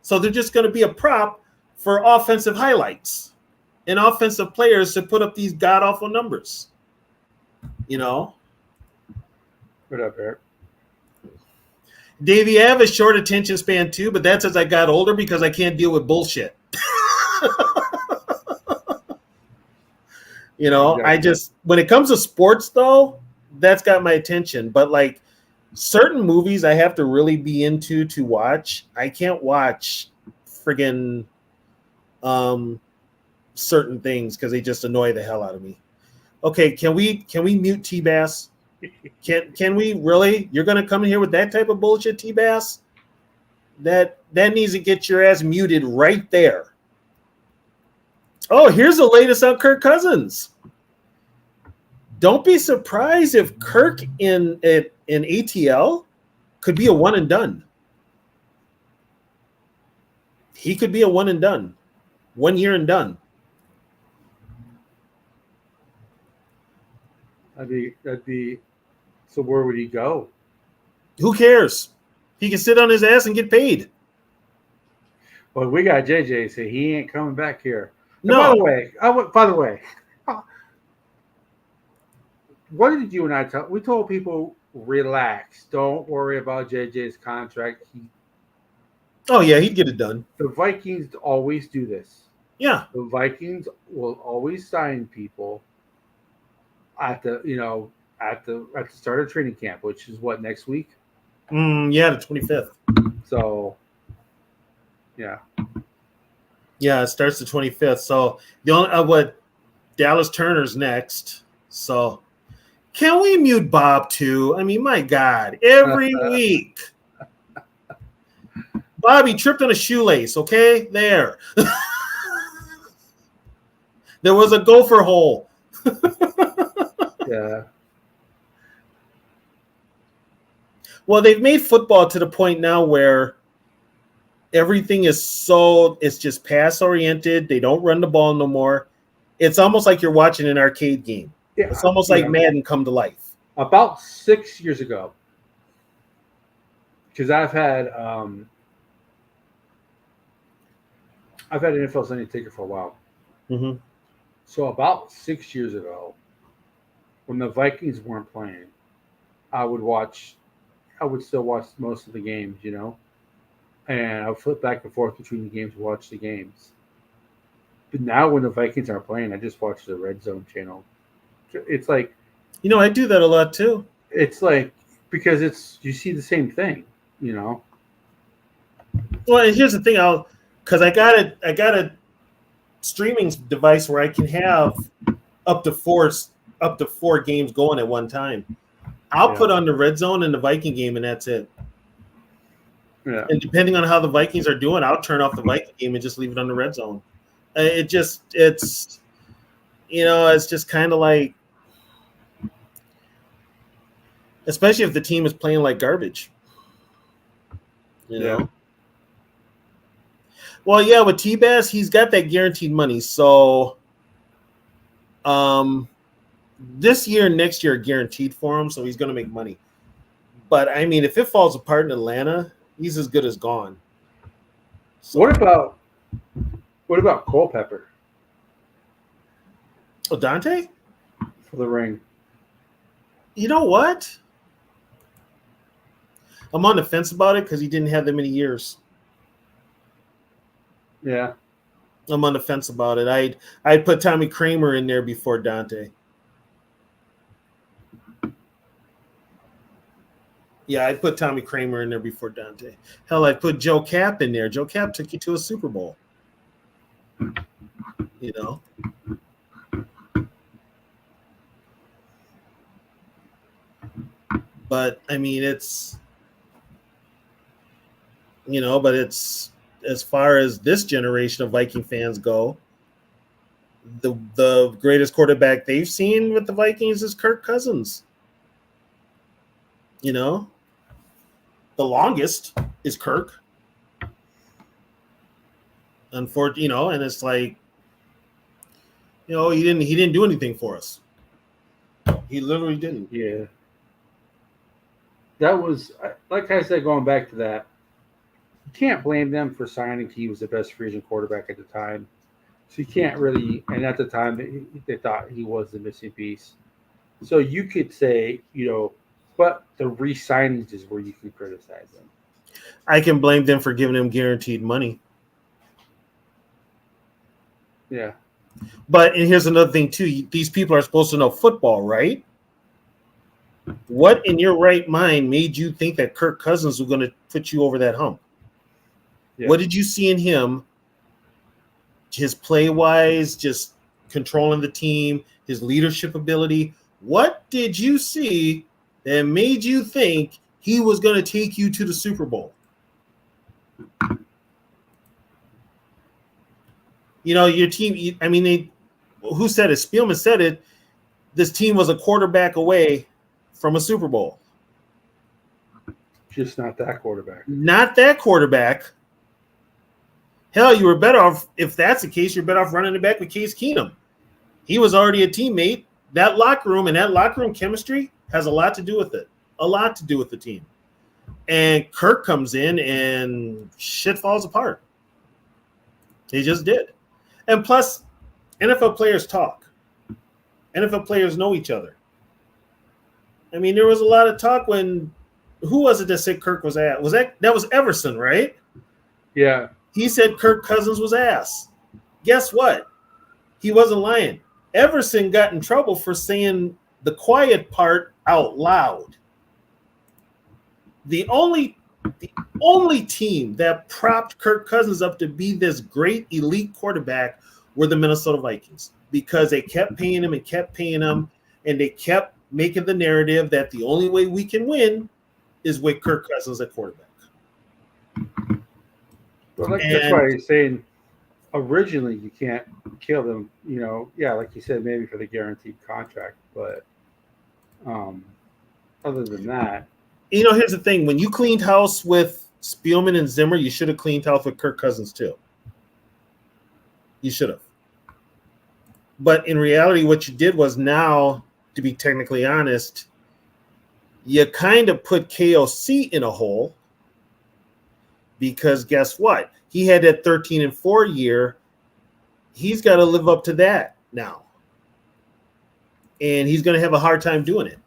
So they're just going to be a prop for offensive highlights and offensive players to put up these god-awful numbers. You know? What up, Eric? Davey, I have a short attention span too, but that's as I got older because I can't deal with bullshit. You know, I just, when it comes to sports though, that's got my attention. But like certain movies I have to really be into to watch. I can't watch friggin' certain things because they just annoy the hell out of me. Okay, can we mute T-Bass? Can we really? You're gonna come in here with that type of bullshit, T-Bass? That needs to get your ass muted right there. Oh, here's the latest on Kirk Cousins. Don't be surprised if Kirk in ATL could be a one and done. He could be a one and done. 1 year and done. That'd be. So where would he go? Who cares? He can sit on his ass and get paid. Well, we got JJ say he ain't coming back here. And No. By the way, what did you and I tell? We told people relax, don't worry about JJ's contract. Oh yeah, he'd get it done. The Vikings always do this. Yeah. The Vikings will always sign people at the start of training camp, which is what, next week? Yeah, the 25th. So, yeah. Yeah, it starts the 25th. So the only Dallas Turner's next. So can we mute Bob too? I mean, my God, every week. Bobby tripped on a shoelace, okay? There. There was a gopher hole. Yeah. Well, they've made football to the point now where everything is it's just pass oriented. They don't run the ball no more. It's almost like you're watching an arcade game. Yeah, it's almost like Madden come to life. About 6 years ago, because I've had NFL Sunday Ticket for a while. Mm-hmm. So about 6 years ago, when the Vikings weren't playing, I would still watch most of the games, you know, and I would flip back and forth between the games to watch the games. But now when the Vikings aren't playing, I just watch the Red Zone channel. It's like, you know, I do that a lot too. It's like, because you see the same thing, you know. Well, and here's the thing, because I got a streaming device where I can have up to four games going at one time. I'll put on the Red Zone and the Viking game, and that's it. Yeah. And depending on how the Vikings are doing, I'll turn off the Viking game and just leave it on the Red Zone. It's just kind of like, especially if the team is playing like garbage. You know? Yeah. Well, yeah, with T-Bass, he's got that guaranteed money. So this year, next year, guaranteed for him, so he's going to make money. But, I mean, if it falls apart in Atlanta, he's as good as gone. So, What about Culpepper Oh, Dante? for the ring? You know what? I'm on the fence about it because he didn't have that many years. Yeah. I'm on the fence about it. I'd put Tommy Kramer in there before Dante. Yeah, I'd put Tommy Kramer in there before Dante. Hell, I'd put Joe Cap in there. Joe Cap took you to a Super Bowl. You know? But, I mean, it's as far as this generation of Viking fans go, the greatest quarterback they've seen with the Vikings is Kirk Cousins. You know? the longest is Kirk. Unfortunately, and it's like, he didn't do anything for us. He literally didn't. Yeah. That was, like I said, going back to that, you can't blame them for signing. He was the best free agent quarterback at the time. So you can't really, and at the time they thought he was the missing piece. So you could say, but the re-signings is where you can criticize them. I can blame them for giving him guaranteed money. Yeah. And here's another thing too. These people are supposed to know football, right? What in your right mind made you think that Kirk Cousins was going to put you over that hump? Yeah. What did you see in him? His play-wise, just controlling the team, his leadership ability. What did you see that made you think he was going to take you to the Super Bowl? Your team, who said it? Spielman said it. This team was a quarterback away from a Super Bowl. Just not that quarterback. Not that quarterback. Hell, you were better off, if that's the case, you're better off running it back with Case Keenum. He was already a teammate. That locker room and that locker room chemistry has a lot to do with it. A lot to do with the team. And Kirk comes in and shit falls apart. He just did. And plus, NFL players talk. NFL players know each other. There was a lot of talk when, who was it that said Kirk was ass? That was Everson, right? Yeah. He said Kirk Cousins was ass. Guess what? He wasn't lying. Everson got in trouble for saying the quiet part out loud. The only team that propped Kirk Cousins up to be this great elite quarterback were the Minnesota Vikings, because they kept paying him, and they kept making the narrative that the only way we can win is with Kirk Cousins at quarterback. Well, that's why he's saying originally you can't kill them, like you said, maybe for the guaranteed contract, but other than that. Here's the thing. When you cleaned house with Spielman and Zimmer, you should have cleaned house with Kirk Cousins too. You should have. But in reality, what you did was, now, to be technically honest, you kind of put KOC in a hole, because guess what? He had that 13-4 year. He's got to live up to that now. And he's going to have a hard time doing it.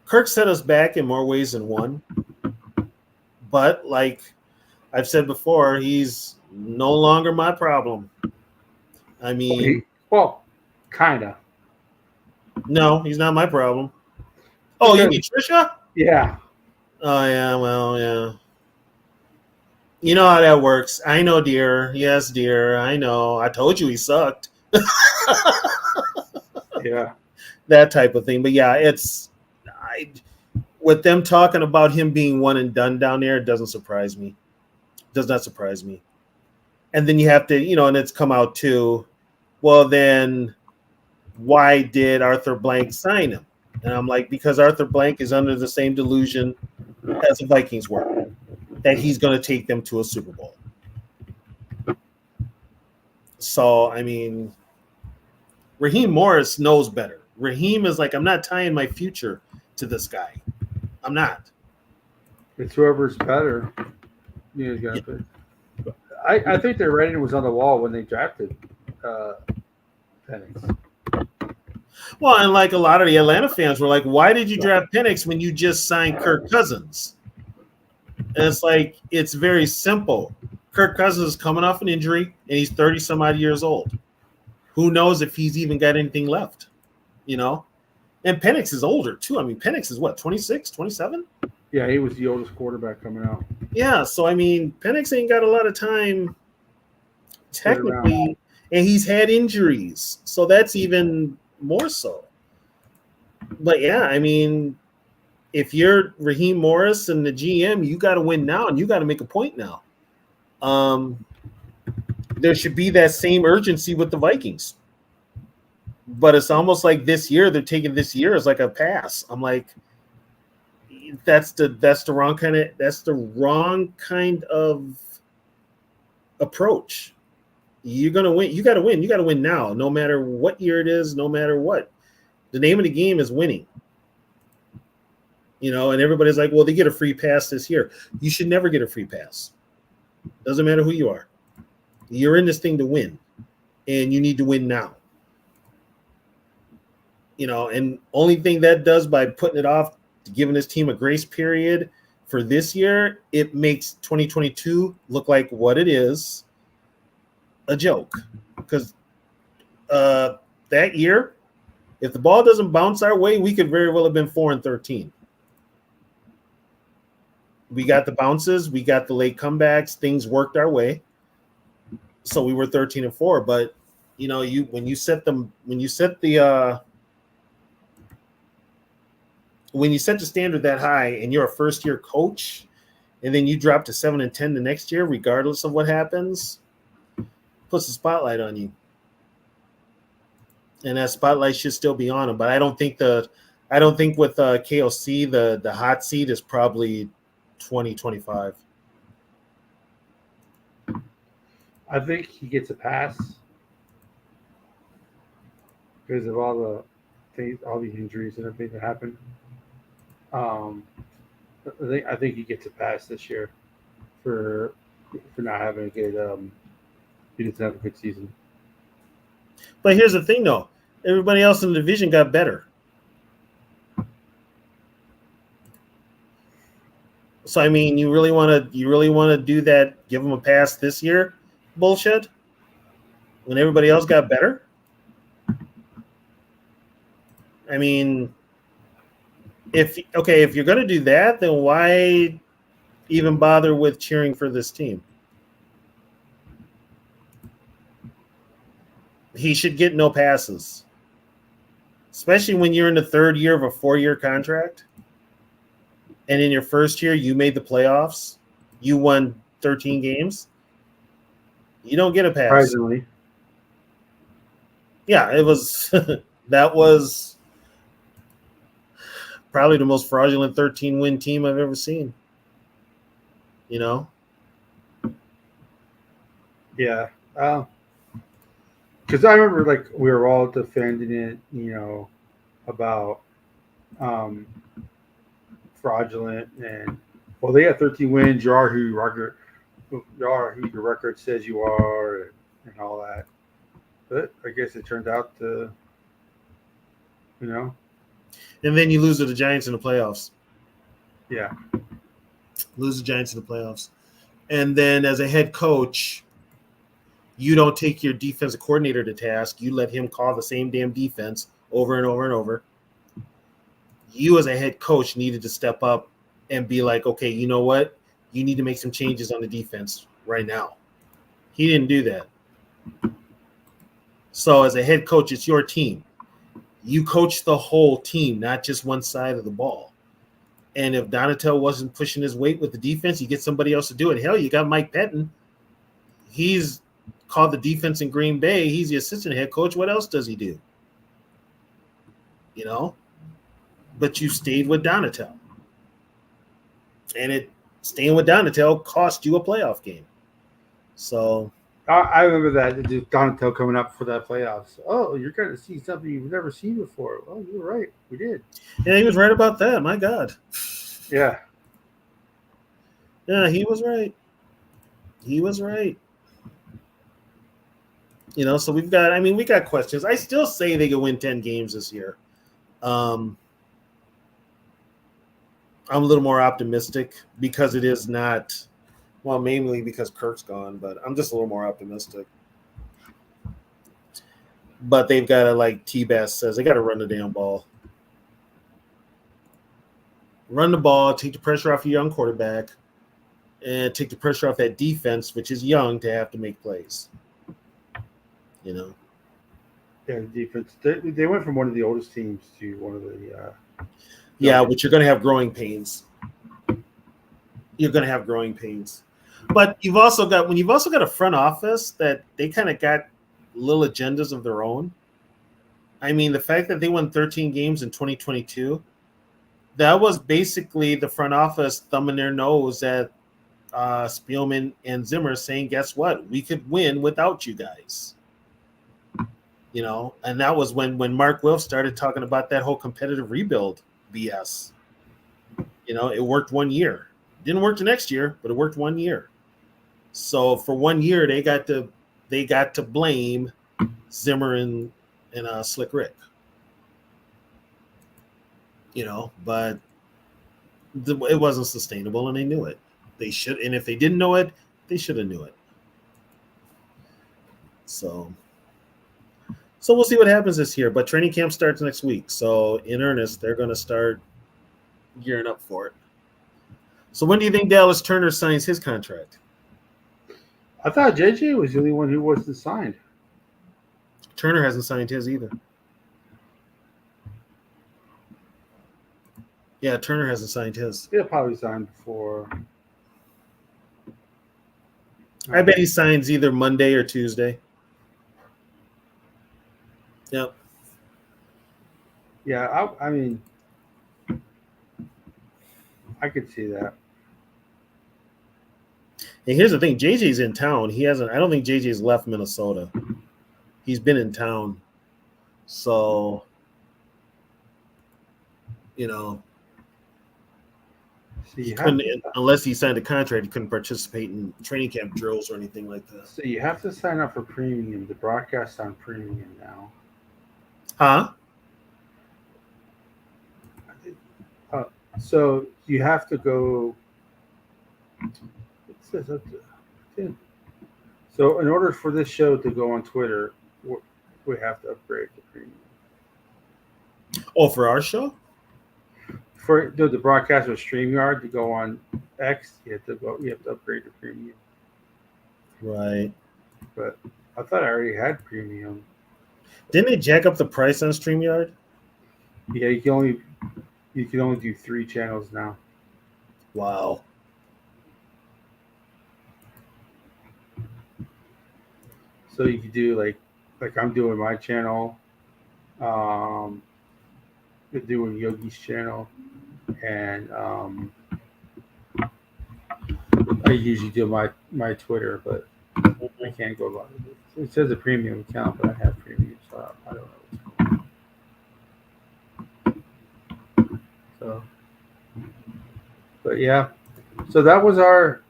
Kirk set us back in more ways than one. But like I've said before, he's no longer my problem. Kind of. No, he's not my problem. Oh, you mean Trisha? Yeah. Oh, yeah, well, yeah. You know how that works. I know, dear. Yes, dear. I know. I told you he sucked. Yeah. That type of thing. But yeah, with them talking about him being one and done down there, it doesn't surprise me. Does not surprise me. And then you have to, and it's come out too, well, then why did Arthur Blank sign him? And I'm like, because Arthur Blank is under the same delusion as the Vikings were, that he's going to take them to a Super Bowl. So, Raheem Morris knows better. Raheem is like, I'm not tying my future to this guy. I'm not. It's whoever's better. I think their writing was on the wall when they drafted Penix. Well, and like a lot of the Atlanta fans were like, why did you draft Penix when you just signed Kirk Cousins? And it's like, it's very simple. Kirk Cousins is coming off an injury, and he's 30-some-odd years old. Who knows if he's even got anything left, And Penix is older, too. Penix is what, 26, 27? Yeah, he was the oldest quarterback coming out. Yeah, so, Penix ain't got a lot of time, technically, and he's had injuries. So that's even more so. But, yeah, if you're Raheem Morris and the GM, you got to win now, and you got to make a point now. There should be that same urgency with the Vikings. But it's almost like this year they're taking this year as like a pass. I'm like, that's the wrong kind of approach. You're gonna win. You got to win. You got to win now, no matter what year it is, no matter what. The name of the game is winning. And everybody's like, well, they get a free pass this year. You should never get a free pass. Doesn't matter who you are. You're in this thing to win, and you need to win now. And only thing that does by putting it off, giving this team a grace period for this year, it makes 2022 look like what it is, a joke. Because that year, if the ball doesn't bounce our way, we could very well have been 4-13. We got the bounces, we got the late comebacks, things worked our way. So we were 13-4. But when you set the standard that high and you're a first-year coach, and then you drop to 7-10 the next year, regardless of what happens, puts a spotlight on you. And that spotlight should still be on them. But I don't think with KOC the hot seat is probably 2025. I think he gets a pass because of all the injuries and everything that happened. I think he gets a pass this year for not having a good. He didn't have a good season. But here's the thing, though: everybody else in the division got better. So I mean, you really want to do that? Give them a pass this year? Bullshit. When everybody else got better. I mean, if you're going to do that, then why even bother with cheering for this team? He should get no passes, especially when you're in the third year of a 4-year contract. And in your first year, you made the playoffs. You won 13 games. You don't get a pass. Surprisingly. Yeah, it was that was probably the most fraudulent 13-win team I've ever seen. Yeah. Because I remember, we were all defending it, about fraudulent and, well, they had 13 wins. You are who your record says you are, and all that. But I guess it turned out to, And then you lose to the Giants in the playoffs. Yeah. Lose the Giants in the playoffs. And then as a head coach, you don't take your defensive coordinator to task. You let him call the same damn defense over and over and over. You as a head coach needed to step up and be like, okay, you know what? You need to make some changes on the defense right now. He didn't do that. So as a head coach, it's your team. You coach the whole team, not just one side of the ball. And if Donatel wasn't pushing his weight with the defense, you get somebody else to do it. Hell, you got Mike Pettin. He's called the defense in Green Bay. He's the assistant head coach. What else does he do? But you stayed with Donatel. And staying with Donatel cost you a playoff game. So I remember that Donatel coming up for that playoffs. Oh, you're going to see something you've never seen before. Well, you were right. We did. Yeah, he was right about that. My God. Yeah. Yeah, he was right. He was right. So we got questions. I still say they could win 10 games this year. I'm a little more optimistic because it is not, well, mainly because Kirk's gone, but I'm just a little more optimistic. But they've got to, like T-Bass says, they got to run the damn ball. Run the ball, take the pressure off your young quarterback, and take the pressure off that defense, which is young, to have to make plays. Yeah, the defense. They went from one of the oldest teams to one of the. But you're going to have growing pains. You're going to have growing pains, but you've also got a front office that they kind of got little agendas of their own. I mean, the fact that they won 13 games in 2022, that was basically the front office thumbing their nose at Spielman and Zimmer, saying, "Guess what? We could win without you guys." You know, and that was when Mark Wilf started talking about that whole competitive rebuild BS. You know, it worked 1 year. Didn't work the next year, but it worked 1 year. So for 1 year, they got to blame Zimmer and Slick Rick. You know, but it wasn't sustainable, and they knew it. They should, and if they didn't know it, they should have knew it. So we'll see what happens this year. But training camp starts next week, so in earnest, they're going to start gearing up for it. So when do you think Dallas Turner signs his contract? I thought JJ was the only one who wasn't signed. Turner hasn't signed his either. Yeah, Turner hasn't signed his. He'll probably sign before. I bet he signs either Monday or Tuesday. Yep. Yeah, I mean, I could see that. And here's the thing: JJ's in town. He hasn't. I don't think JJ's left Minnesota. He's been in town, so you know, So you unless he signed a contract, he couldn't participate in training camp drills or anything like that. So you have to sign up for premium. The broadcast on premium now. Huh? So you have to go. It says up to. So in order for this show to go on Twitter, we have to upgrade to premium. Oh, for our show? For the broadcast with StreamYard to go on X, you have to upgrade to premium. Right. But I thought I already had premium. Didn't they jack up the price on StreamYard? Yeah, you can only do 3 channels now. Wow. So you could do like I'm doing my channel, you're doing Yogi's channel, and I usually do my Twitter, but I can't go about it. It says a premium account, but I have premium, so I don't know what's going on. So, but yeah, so that was our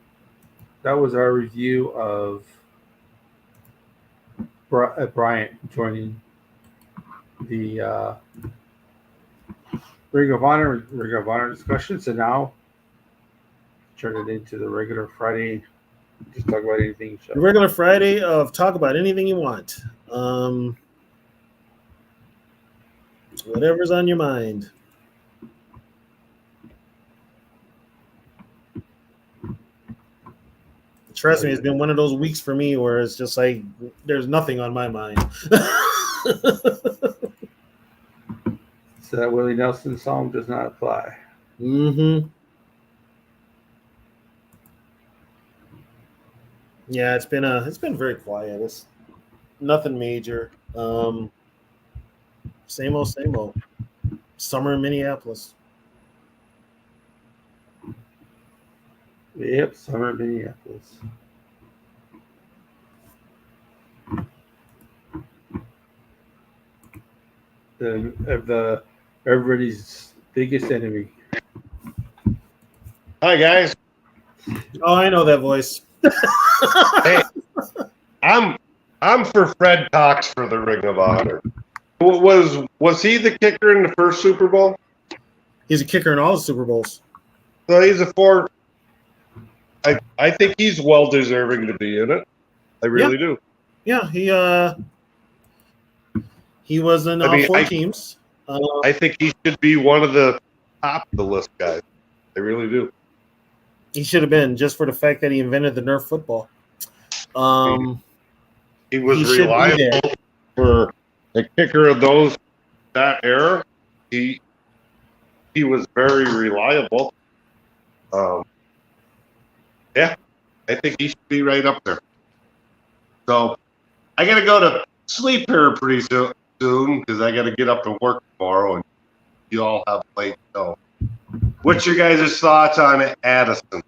review of Bryant joining the Ring of Honor discussion. So now turn it into the regular Friday. Just talk about anything. The regular Friday of talk about anything you want. Whatever's on your mind. Trust me, it's been one of those weeks for me where it's just like there's nothing on my mind. So that Willie Nelson song does not apply. Mm-hmm. Yeah, it's been very quiet. It's nothing major. Same old, same old. Summer in Minneapolis. Yep, summer in Minneapolis. The everybody's biggest enemy. Hi guys. Oh, I know that voice. Hey, I'm for Fred Cox for the Ring of Honor. Was he the kicker in the first Super Bowl? He's a kicker in all the Super Bowls. So he's a four. I think he's well deserving to be in it. I really do. Yeah, he was in all 4 teams. I think he should be one of the top of the list guys. I really do. He should have been, just for the fact that he invented the Nerf football. He was reliable for a kicker of that era. He was very reliable. Yeah, I think he should be right up there. So I gotta go to sleep here pretty soon. soon because I got to get up and work tomorrow, and you all have late. So, what's your guys' thoughts on Addison?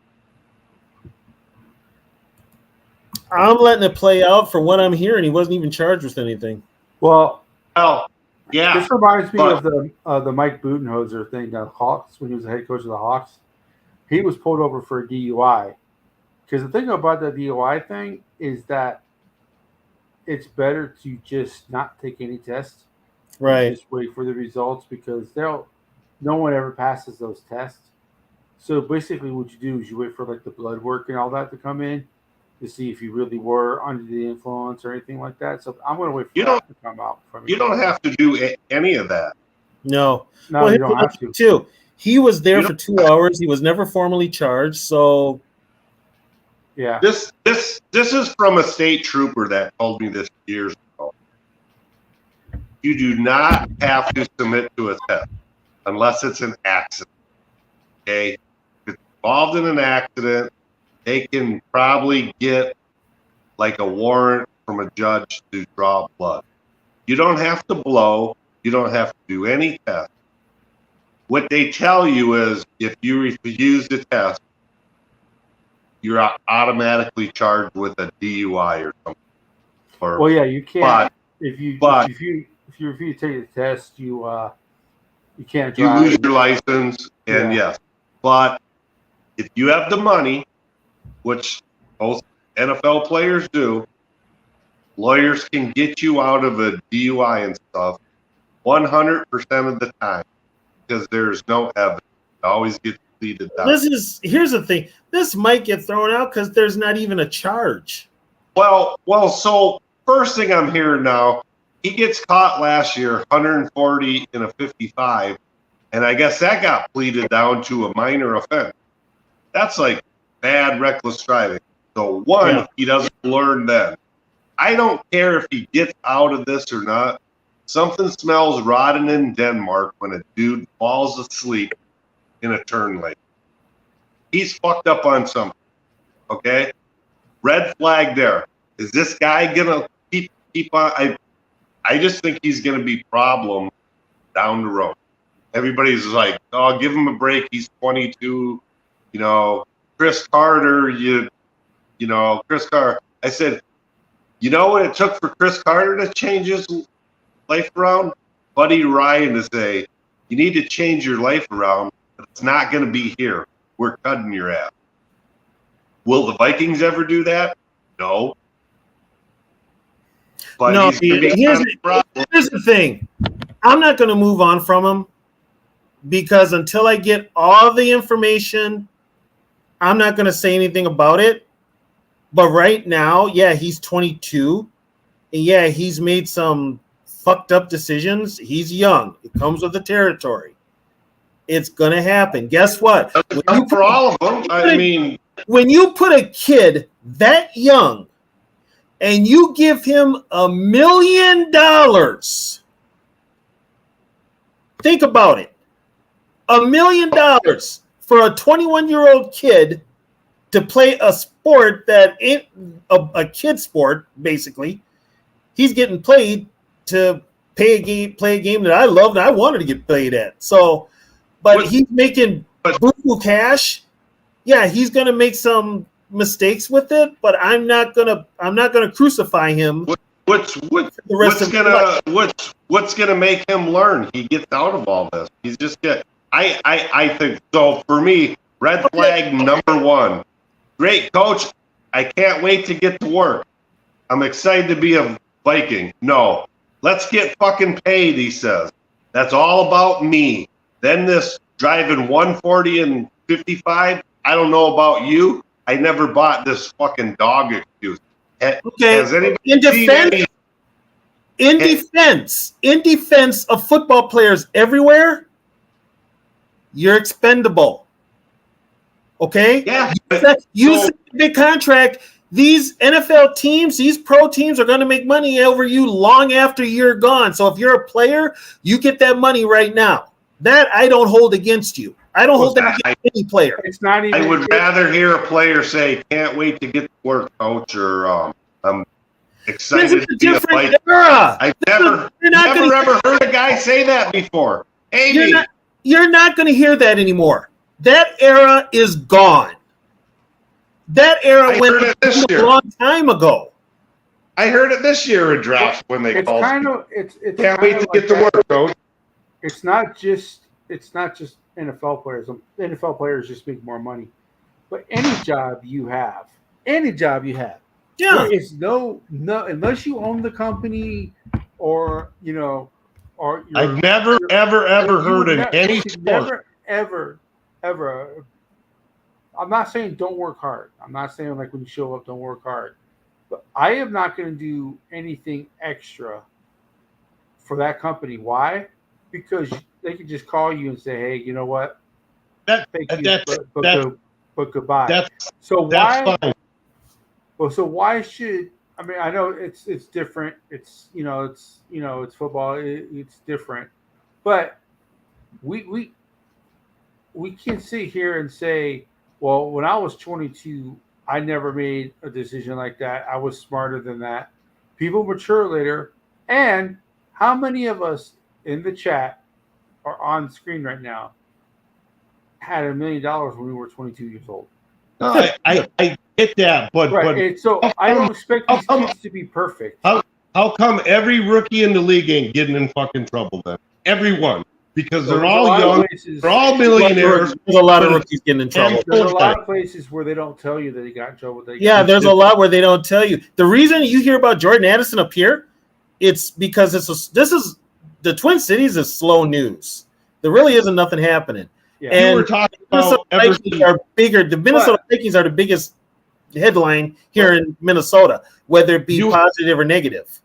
I'm letting it play out. For what I'm hearing, he wasn't even charged with anything. Well, yeah. this reminds me but- of the Mike Budenholzer thing, the Hawks, when he was the head coach of the Hawks. He was pulled over for a DUI. Because the thing about the DUI thing is that it's better to just not take any tests. Right. Just wait for the results because no one ever passes those tests. So basically what you do is you wait for like the blood work and all that to come in to see if you really were under the influence or anything like that. So I'm going to wait for that to come out. You don't have to do any of that. No. No, well, you don't have to. Too. He was there for 2 hours. He was never formally charged. So, yeah. This is from a state trooper that told me this years ago. You do not have to submit to a test unless it's an accident. Okay? If it's involved in an accident, they can probably get like a warrant from a judge to draw blood. You don't have to blow. You don't have to do any tests. What they tell you is if you refuse the test, you're automatically charged with a DUI or something. Well, yeah, you can't. If you refuse to take the test, you can't drive. You lose your license, and yes. But if you have the money, which most NFL players do, lawyers can get you out of a DUI and stuff 100% of the time because there's no evidence. It always gets pleaded down. here's the thing. This might get thrown out because there's not even a charge. Well, so first thing I'm hearing now, he gets caught last year, 140 in a 55, and I guess that got pleaded down to a minor offense. That's like bad reckless driving. So he doesn't learn then. I don't care if he gets out of this or not. Something smells rotten in Denmark when a dude falls asleep in a turn lane. He's fucked up on something. Okay? Red flag there. Is this guy gonna keep on? I just think he's gonna be problem down the road. Everybody's like, oh, give him a break. He's 22. You know, Chris Carter, Chris Carter. I said, you know what it took for Chris Carter to change his life around? Buddy Ryan to say, you need to change your life around, but it's not going to be here. We're cutting your ass. Will the Vikings ever do that? No. But No, here's the thing. I'm not going to move on from him because until I get all the information, I'm not going to say anything about it. But right now, he's 22. And he's made some fucked up decisions. He's young. It comes with the territory. It's going to happen. Guess what? For all of them, when you put a kid that young and you give him $1 million, think about it. $1 million for a 21-year-old kid to play a sport that ain't a kid sport, basically. He's getting paid to play a game that I loved and I wanted to get played at. So, but he's making boo cash. Yeah, he's gonna make some mistakes with it, but I'm not gonna crucify him. What's gonna make him learn? He gets out of all this. He's just I think so. For me, red flag number one. Great coach. I can't wait to get to work. I'm excited to be a Viking. No, let's get fucking paid, he says. That's all about me. Then this driving 140 and 55, I don't know about you. I never bought this fucking dog excuse. Okay. Has anybody in defense of football players everywhere, you're expendable. Okay? Yeah. You sign a big contract. These NFL teams, these pro teams are going to make money over you long after you're gone. So if you're a player, you get that money right now. That I don't hold against you. I don't hold that against any player. It's not even. I would rather hear a player say, "Can't wait to get to work, coach," or excited This is to a be a different fighter. era. I've never ever heard a guy say that before. Amy, You're not going to hear that anymore. That era is gone. That era I went heard it this a year. long time ago. I heard it this year in drafts when they It's called. kind of it's Can't kind wait of to like get to that. work, coach. It's not just NFL players. NFL players just make more money, but any job you have, Yeah. there is no unless you own the company or or I've never ever you heard would in any you should sport. never ever. I'm not saying don't work hard. I'm not saying like when you show up, don't work hard. But I am not going to do anything extra for that company. Why? Because they can just call you and say, "Hey, you know what? Thank you, but goodbye." So why? Fine. Well, so why should I mean? I know it's different. It's it's football. It's different, but we can sit here and say, well, when I was 22, I never made a decision like that. I was smarter than that. People mature later. And how many of us in the chat or on screen right now had $1 million when we were 22 years old? No, I get that, but So I don't expect these kids to be perfect. How come every rookie in the league ain't getting in fucking trouble then? Everyone. Because they're all young, they're all millionaires. There's a lot of rookies getting in trouble. There's a lot of places where they don't tell you that they got in trouble. There's a lot where they don't tell you. The reason you hear about Jordan Addison up here, it's because this is the Twin Cities is slow news. There really isn't nothing happening. Yeah. And you were talking Minnesota about Vikings are bigger. The Minnesota Vikings are the biggest headline here in Minnesota, whether it be positive or negative.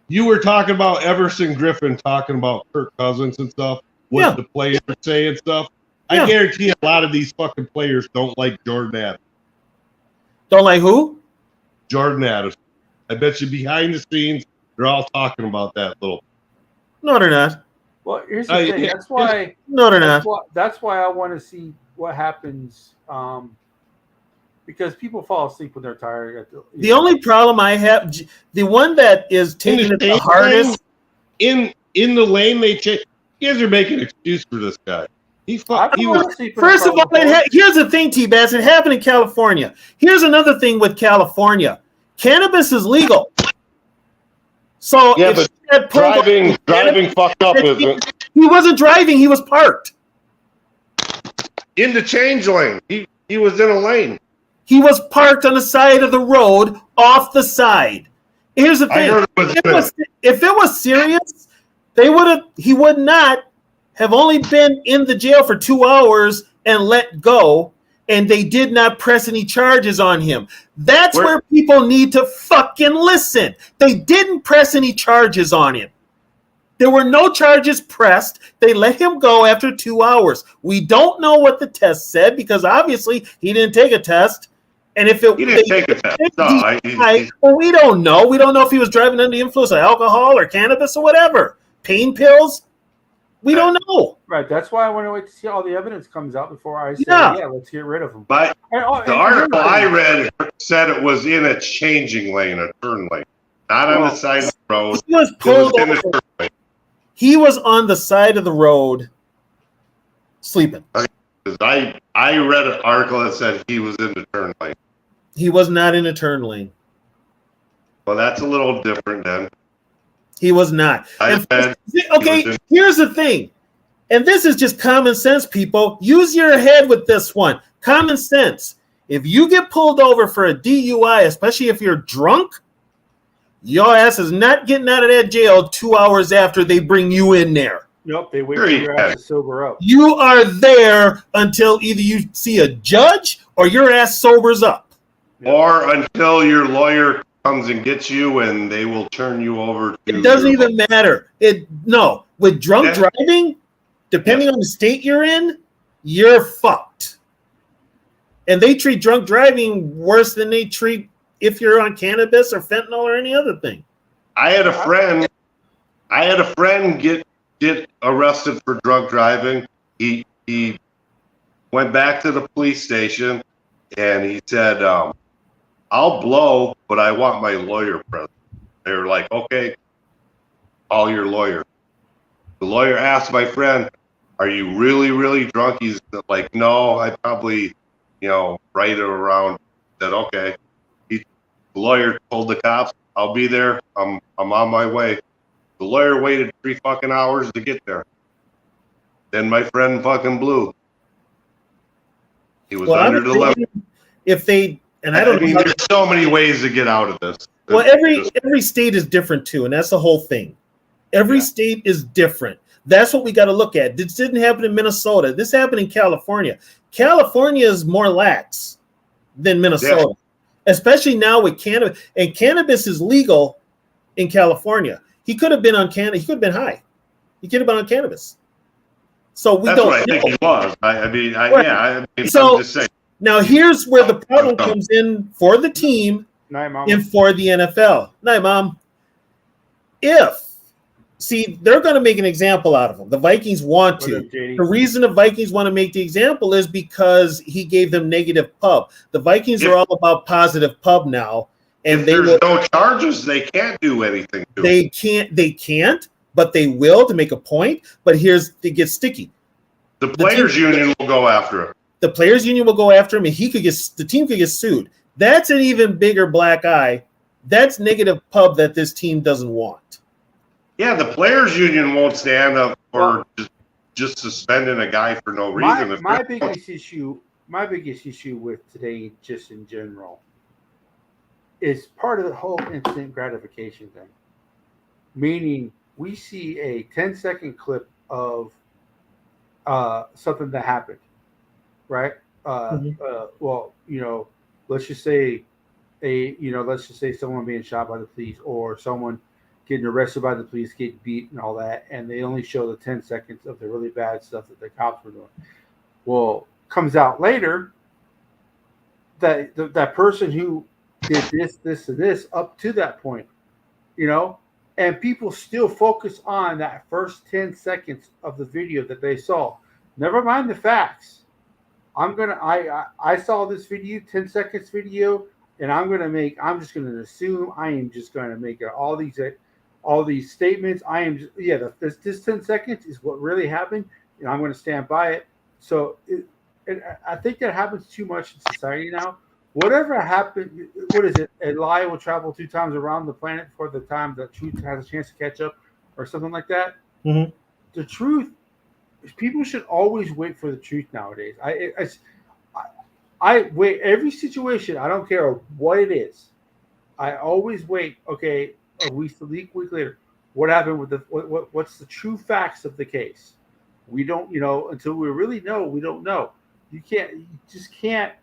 You were talking about Everson Griffin talking about Kirk Cousins and stuff. What the players say and stuff. I guarantee a lot of these fucking players don't like Jordan Addison. Don't like who? Jordan Addison. I bet you behind the scenes, they're all talking about that little. No, they're not. Well, here's the thing. That's why. No, they're not. That's why I want to see what happens. Because people fall asleep when they're tired. The only problem I have, the one that is taking it the hardest. In the lane, they change. You guys are making an excuse for this guy. First of all, here's the thing, T-Bass. It happened in California. Here's another thing with California. Cannabis is legal. So yeah, but driving fucked up, isn't it? He wasn't driving. He was parked. In the change lane. He was in a lane. He was parked on the side of the road, off the side. Here's the thing. If it was serious, he would not have only been in the jail for 2 hours and let go, and they did not press any charges on him. That's where people need to fucking listen. They didn't press any charges on him. There were no charges pressed. They let him go after 2 hours. We don't know what the test said because obviously he didn't take a test. And if he didn't take a test, well, we don't know. We don't know if he was driving under the influence of alcohol or cannabis or whatever. Pain pills. We don't know. Right. That's why I want to wait to see all the evidence comes out before I say, let's get rid of him. But the article I read said it was in a changing lane, a turn lane, not on the side of the road. He was pulled over. He was on the side of the road sleeping. I read an article that said he was in the turn lane. He was not in a turn lane. Well, that's a little different then. He was not. Okay, here's the thing. And this is just common sense, people. Use your head with this one. Common sense. If you get pulled over for a DUI, especially if you're drunk, your ass is not getting out of that jail 2 hours after they bring you in there. Nope, they wait for your ass to sober up. You are there until either you see a judge or your ass sobers up. Or until your lawyer comes and gets you and they will turn you over to it doesn't even matter. With drunk driving, depending on the state you're in, you're fucked. And they treat drunk driving worse than they treat if you're on cannabis or fentanyl or any other thing. I had a friend get arrested for drunk driving. He went back to the police station and he said, I'll blow, but I want my lawyer present. They were like, okay, call your lawyer. The lawyer asked my friend, are you really, really drunk? He's like, no, I probably, right around. Said, okay. The lawyer told the cops, I'll be there. I'm on my way. The lawyer waited 3 fucking hours to get there. Then my friend fucking blew. He was under the limit. If they, and I don't mean, know. there's so many ways to get out of this. Well, every state is different too, and that's the whole thing. Every state is different. That's what we got to look at. This didn't happen in Minnesota. This happened in California. California is more lax than Minnesota, especially now with cannabis. And cannabis is legal in California. He could have been on cannabis. He could have been high. He could have been on cannabis. So we That's don't what I know. think he was. So I'm just saying. now here's where the problem comes in for the team and for the NFL. Night, Mom. They're going to make an example out of him. The Vikings want to. The reason the Vikings want to make the example is because he gave them negative pub. The Vikings are all about positive pub now. And there's no charges, they can't do anything to him. They can't, but they will to make a point. But it gets sticky. The players' union will go after him. The players' union will go after him, and the team could get sued. That's an even bigger black eye. That's negative pub that this team doesn't want. Yeah, the players' union won't stand up for just suspending a guy for no reason. My biggest issue with today, just in general, is part of the whole instant gratification thing. Meaning, we see a 10-second clip of something that happened, right? Well, let's just say someone being shot by the police or someone getting arrested by the police, getting beat and all that, and they only show the 10 seconds of the really bad stuff that the cops were doing. Well, comes out later that that person who did this, and this up to that point, and people still focus on that first 10 seconds of the video that they saw. Never mind the facts. I saw this video, 10 seconds video, and I'm just gonna assume I am just gonna make all these statements. This 10 seconds is what really happened, and I'm gonna stand by it. So I think that happens too much in society now. Whatever happened, what is it? A lie will travel 2 times around the planet before the time the truth has a chance to catch up, or something like that. Mm-hmm. The truth, people should always wait for the truth nowadays. I wait every situation. I don't care what it is. I always wait. Okay, a week later, what happened with what's the true facts of the case? We don't, until we really know. We don't know. You just can't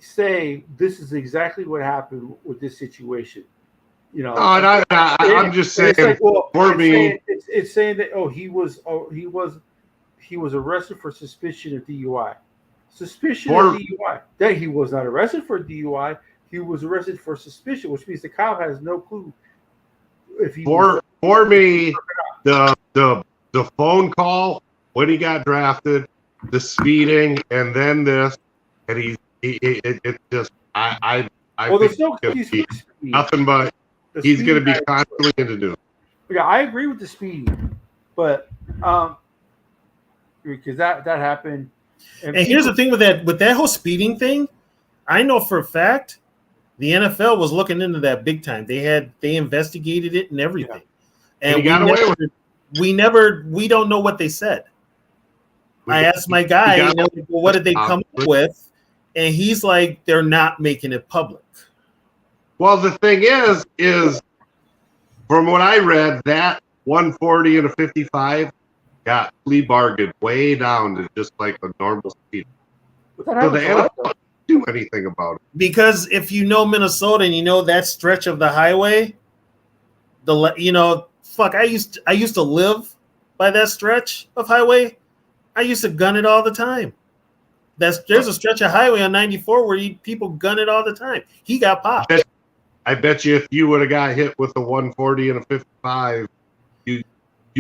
say this is exactly what happened with this situation. I'm just saying. It's saying that he was arrested for suspicion of DUI. Suspicion of DUI. That he was not arrested for DUI. He was arrested for suspicion, which means the cop has no clue if he. For me, the phone call when he got drafted, the speeding, and then this, and it just I there's think no excuse for speed. Nothing but he's going to be constantly into do. Yeah, I agree with the speeding, but because that happened. And here's the thing with that whole speeding thing, I know for a fact the NFL was looking into that big time. They investigated it and everything. Yeah. And we don't know what they said. I asked my guy, what did they come up with? And he's like, they're not making it public. Well, the thing is from what I read, that 140 and a 55 got plea bargained way down to just like a normal speed. So the NFL don't do anything about it. Because if you know Minnesota and you know that stretch of the highway, I used to live by that stretch of highway. I used to gun it all the time. There's a stretch of highway on 94 where people gun it all the time. He got popped. I bet you if you would have got hit with a 140 and a 55, you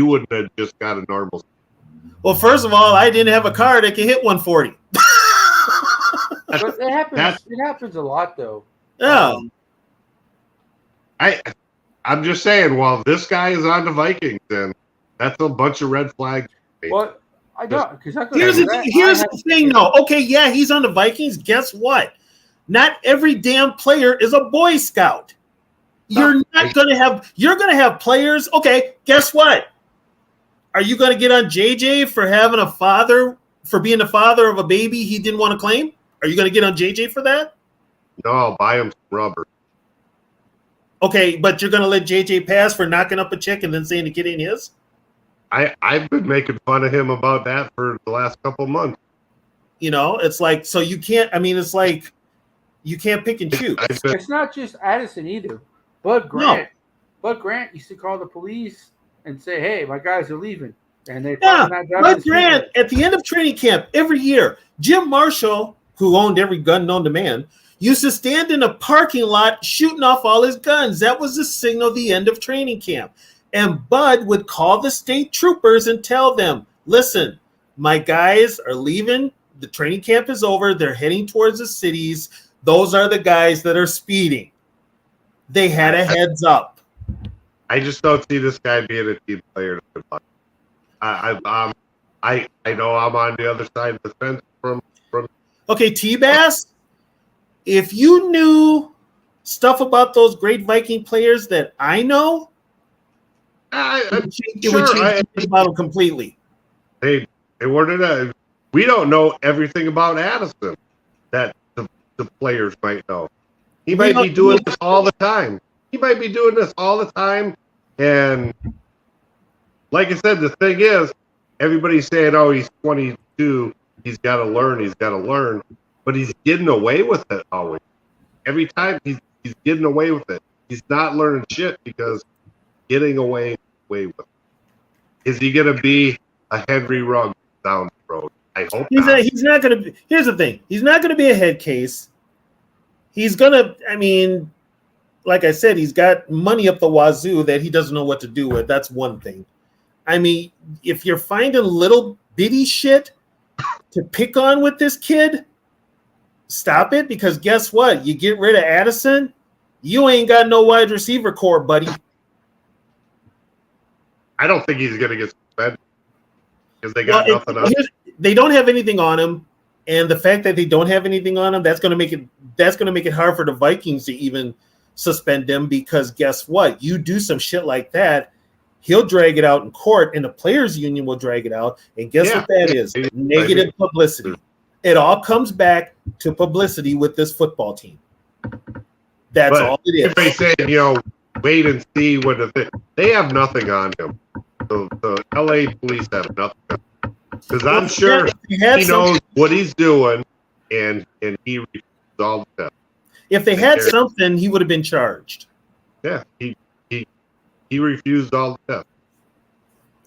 wouldn't have just got a normal. Well, first of all, I didn't have a car that could hit 140. But it happens a lot, though. Yeah. I'm just saying, while this guy is on the Vikings, then that's a bunch of red flags. Well, I know because Here's the thing, though. Okay, yeah, he's on the Vikings. Guess what? Not every damn player is a Boy Scout. You're gonna have players. Okay, guess what? Are you gonna get on JJ for having a father, for being the father of a baby he didn't want to claim? Are you gonna get on JJ for that? No, I'll buy him some rubber. Okay, but you're gonna let JJ pass for knocking up a chick and then saying the kid ain't his? I've been making fun of him about that for the last couple of months. You know, it's like, so you can't. I mean, it's like you can't pick and choose. It's not just Addison either. Bud Grant used to call the police and say, "Hey, my guys are leaving," and they Bud Grant at the end of training camp every year. Jim Marshall, who owned every gun known to man, used to stand in a parking lot shooting off all his guns. That was the signal of the end of training camp. And Bud would call the state troopers and tell them, listen, my guys are leaving. The training camp is over. They're heading towards the cities. Those are the guys that are speeding. They had a heads up. I just don't see this guy being a team player. I know I'm on the other side of the fence from. Okay, T-Bass, if you knew stuff about those great Viking players that I know, it would change the model completely. We don't know everything about Addison that the players might know. He might be doing this all the time. And like I said, the thing is, everybody's saying, oh, he's 22. He's got to learn. But he's getting away with it always. Every time he's getting away with it. He's not learning shit because getting away with it. Is he going to be a Henry Ruggs down the road? I hope not. He's not going to be. Here's the thing. He's not going to be a head case. He's going to, I mean, like I said, he's got money up the wazoo that he doesn't know what to do with. That's one thing. I mean, if you're finding little bitty shit to pick on with this kid, stop it, because guess what? You get rid of Addison, you ain't got no wide receiver core, buddy. I don't think he's going to get suspended because they got nothing on him. They don't have anything on him, and the fact that they don't have anything on him, that's going to make it hard for the Vikings to even suspend him, because guess what? You do some shit like that, he'll drag it out in court, and the players' union will drag it out, and guess what that is? Negative publicity. It all comes back to publicity with this football team. That's all it is. Everybody's saying, wait and see what they have nothing on him. The LA police have nothing on him. Because I'm sure he knows what he's doing, and he refused all the tests. If they had something, he would have been charged. Yeah, he refused all the tests.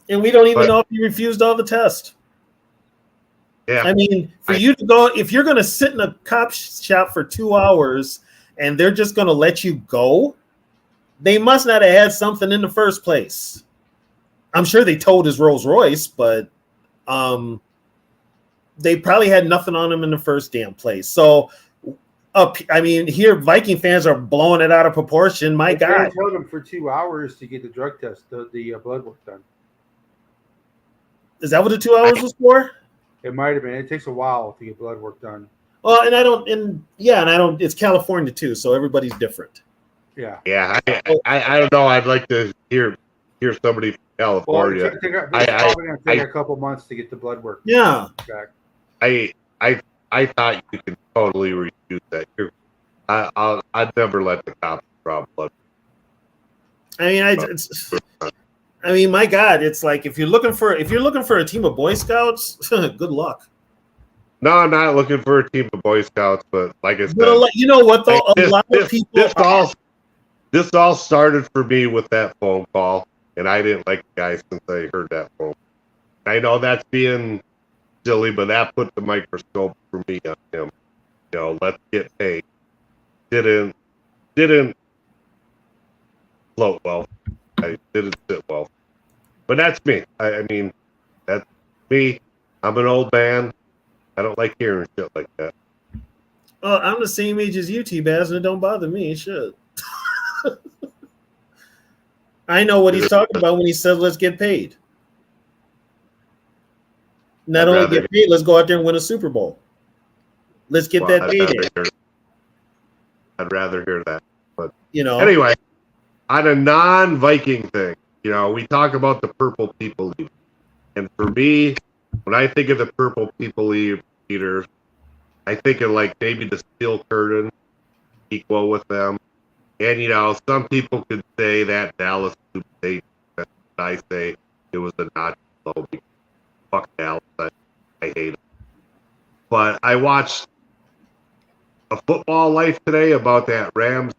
And we don't even know if he refused all the tests. Yeah. I mean, you to go, if you're going to sit in a cop shop for 2 hours and they're just going to let you go, they must not have had something in the first place. I'm sure they towed his Rolls Royce, but they probably had nothing on him in the first damn place. So, here Viking fans are blowing it out of proportion. My God. They held him for 2 hours to get the drug test, the blood work done. Is that what the 2 hours was for? It might have been. It takes a while to get blood work done. Well, it's California too, so everybody's different. Yeah. Yeah, I don't know. I'd like to hear somebody from California. Well, it's probably going to take a couple months to get the blood work. Yeah. Back. I thought you could totally refuse that. I'd never let the cops draw blood. I mean, my God, it's like if you're looking for a team of Boy Scouts, good luck. No, I'm not looking for a team of Boy Scouts, but like I said, you know what though, a lot of people. This all started for me with that phone call, and I didn't like the guy since I heard that phone. I know that's being silly, but that put the microscope for me on him. Let's get paid. Didn't float well. I didn't sit well. But that's me. I mean, that's me. I'm an old man. I don't like hearing shit like that. I'm the same age as you, T-Baz, and it don't bother me. Shit. I know what he's talking about when he says, let's get paid. Not only get paid, let's go out there and win a Super Bowl. Let's get that payday. I'd rather hear that. But You know, anyway, on a non-Viking thing, we talk about the Purple People Eater. And for me, when I think of the Purple People Eaters, I think of like maybe the Steel Curtain, equal with them. And, some people could say that Dallas State, I say it was a notch below. Fuck Dallas. I hate it. But I watched a Football Life today about that Rams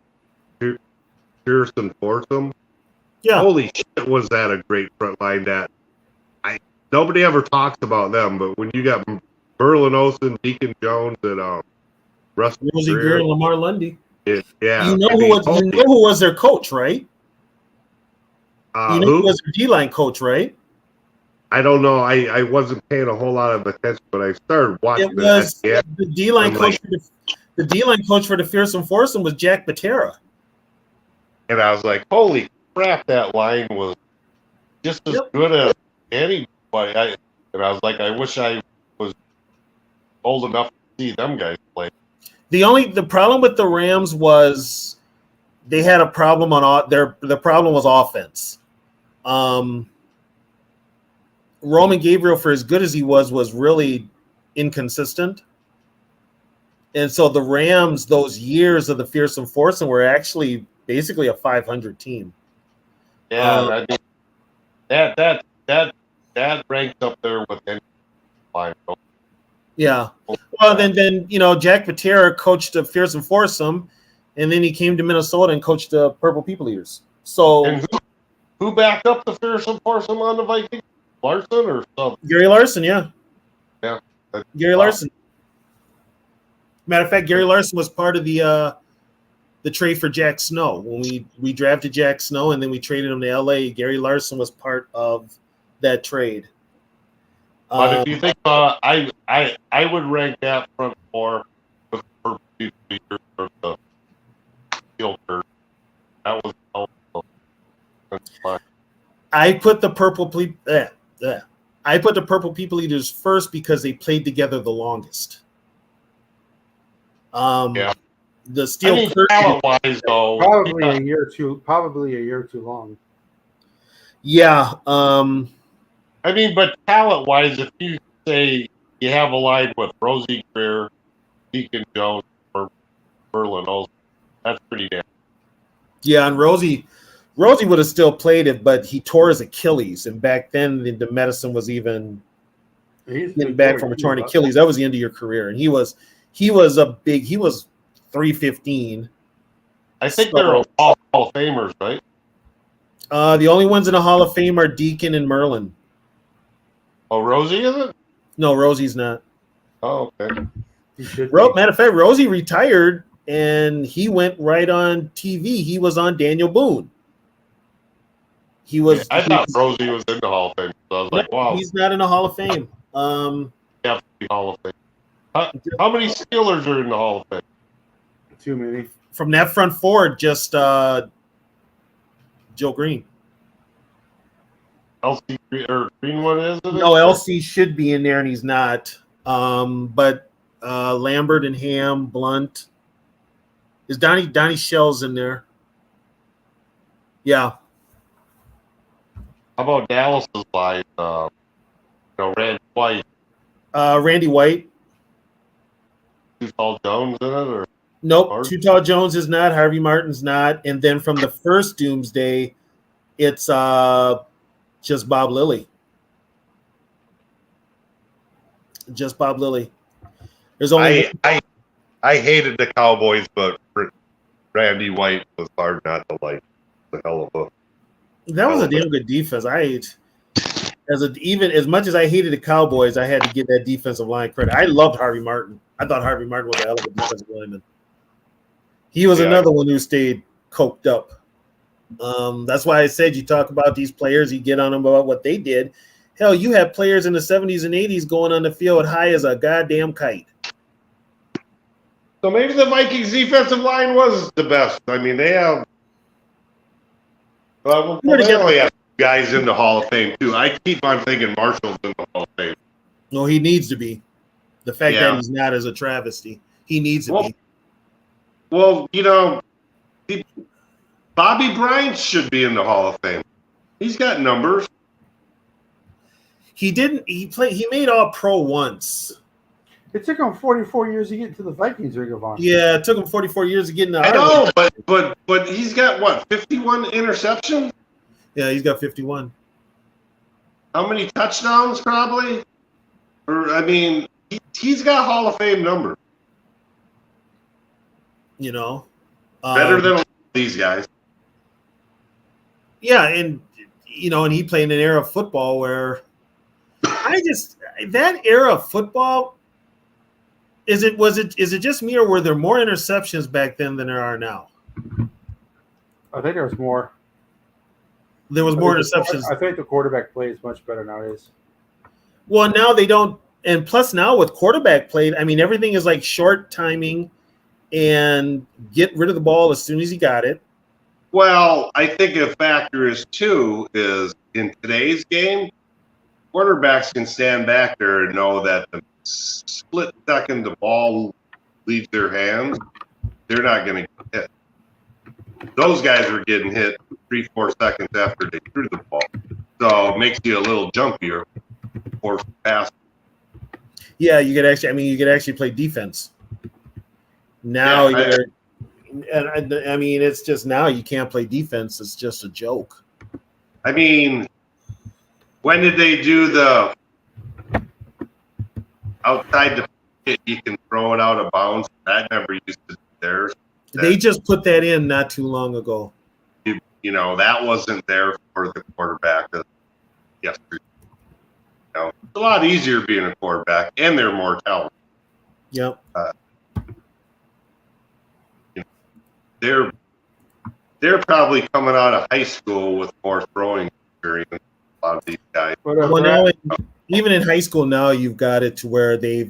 Pearson foursome. yeah. Holy shit, was that a great front line that nobody ever talks about them, but when you got Merlin Olsen, Deacon Jones, and Rusty Rosie Greer and Lamar Lundy. Yeah. You know who was their coach, right? Who was their D-line coach, right? I don't know. I wasn't paying a whole lot of attention, but I started watching it. Was the D-line coach? The D-line coach for the Fearsome Foursome was Jack Patera. And I was like, holy crap, that line was just as good as anybody. And I was like, I wish I was old enough to see them guys play. The problem with the Rams was they had a problem on the problem was offense. Roman Gabriel, for as good as he was really inconsistent. And so the Rams, those years of the Fearsome Foursome, were actually basically a 500 team. Yeah, that ranks up there with any line. Yeah. Well, then Jack Patera coached the Fearsome Foursome, and then he came to Minnesota and coached the Purple People Eaters. So, and who backed up the Fearsome Foursome on the Vikings? Larson or something? Gary Larson, yeah. Yeah. Gary Larson. Matter of fact, Gary Larson was part of the trade for Jack Snow. When we drafted Jack Snow and then we traded him to LA, Gary Larson was part of that trade. But if you think I would rank that front four with the Steel Curtain. That was I put the Purple People Eaters first because they played together the longest. Yeah. The Steel Curtain, talent-wise, though, probably a year too long. Yeah. But talent-wise, if you say you have a line with Rosie Greer, Deacon Jones, or Merlin Olsen, that's pretty damn. Yeah, and Rosie would have still played it, but he tore his Achilles, and back then the medicine was even getting back from a torn Achilles. That was the end of your career, and he was 315. I think they're all Hall of Famers, right? The only ones in the Hall of Fame are Deacon and Merlin. Oh, Rosie isn't? No, Rosie's not. Oh, okay. Matter of fact, Rosie retired, and he went right on TV. He was on Daniel Boone. I thought Rosie was in the Hall of Fame, so I was like, wow. He's not in the Hall of Fame. Yeah, Hall of Fame. How many Steelers are in the Hall of Fame? Too many. From that front four, just Joe Green. LC or Greenwood is it? No, LC should be in there, and he's not. But Lambert and Ham, Blunt. Is Donnie Shell's in there? Yeah. How about Dallas's line? Randy White. Randy White. Too Tall Jones in it, or nope? Too Tall Jones is not. Harvey Martin's not. And then from the first Doomsday, it's just Bob Lilly. Just Bob Lilly. There's only I hated the Cowboys, but Randy White was hard not to like. The hell of a. That was a damn good defense. Even as much as I hated the Cowboys, I had to give that defensive line credit. I loved Harvey Martin. I thought Harvey Martin was a hell of a defensive lineman. He was another one who stayed coked up. That's why I said you talk about these players, you get on them about what they did. Hell, you had players in the 70s and 80s going on the field high as a goddamn kite. So maybe the Vikings defensive line was the best. I mean, they have Well, they only have guys in the Hall of Fame too. I keep on thinking Marshall's in the Hall of Fame. No, he needs to be. The fact Yeah. that he's not is a travesty. He needs to Well, be. Well, Bobby Bryant should be in the Hall of Fame. He's got numbers. He didn't. He made All Pro once. It took him 44 years to get to the Vikings Ring of Honor. Yeah, it took him 44 years to get in the. I know, but he's got what, 51 interceptions? Yeah, he's got 51. How many touchdowns, probably? Or I mean, he's got Hall of Fame numbers. You know, Better than a lot of these guys. Yeah, and and he played in an era of football where that era of football. Is it just me, or were there more interceptions back then than there are now? I think there was more. There was more interceptions. I think the quarterback play is much better nowadays. Well, now they don't, and plus now with quarterback play, I mean everything is like short timing, and get rid of the ball as soon as you got it. Well, I think a factor is in today's game, quarterbacks can stand back there and know that the split second the ball leaves their hands, they're not going to get hit. Those guys are getting hit 3-4 seconds after they threw the ball, so it makes you a little jumpier or fast. Yeah, you could actually play defense. Now I mean, it's just now you can't play defense. It's just a joke. I mean, when did they do the outside the pocket, you can throw it out of bounds? That never used to be theirs. They just put that in not too long ago. That wasn't there for the quarterback yesterday. It's a lot easier being a quarterback, and they're more talented. Yep. They're probably coming out of high school with more throwing experience. A lot of these guys. Well, now, even in high school now, you've got it to where they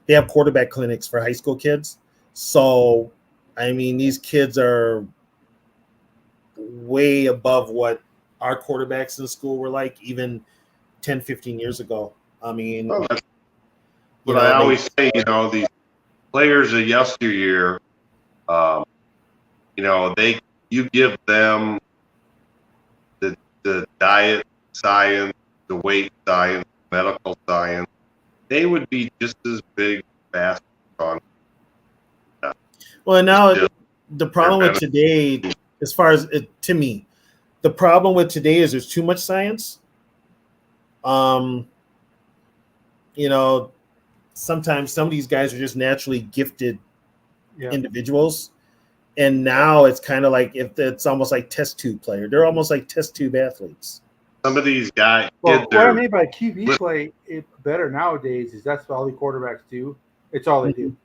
have quarterback clinics for high school kids. So, I mean, these kids are way above what our quarterbacks in school were like, even 10, 15 years ago. I mean, but I always say, these players of yesteryear, you give them the diet science, the weight science, medical science, they would be just as big, fast, strong. Well, now the problem with today, as far as to me, the problem with today is there's too much science. Sometimes some of these guys are just naturally gifted individuals. And now it's kind of like it's almost like test tube player. They're almost like test tube athletes. Some of these guys. Well, what I mean by QB play better nowadays is that's what all the quarterbacks do. It's all they do.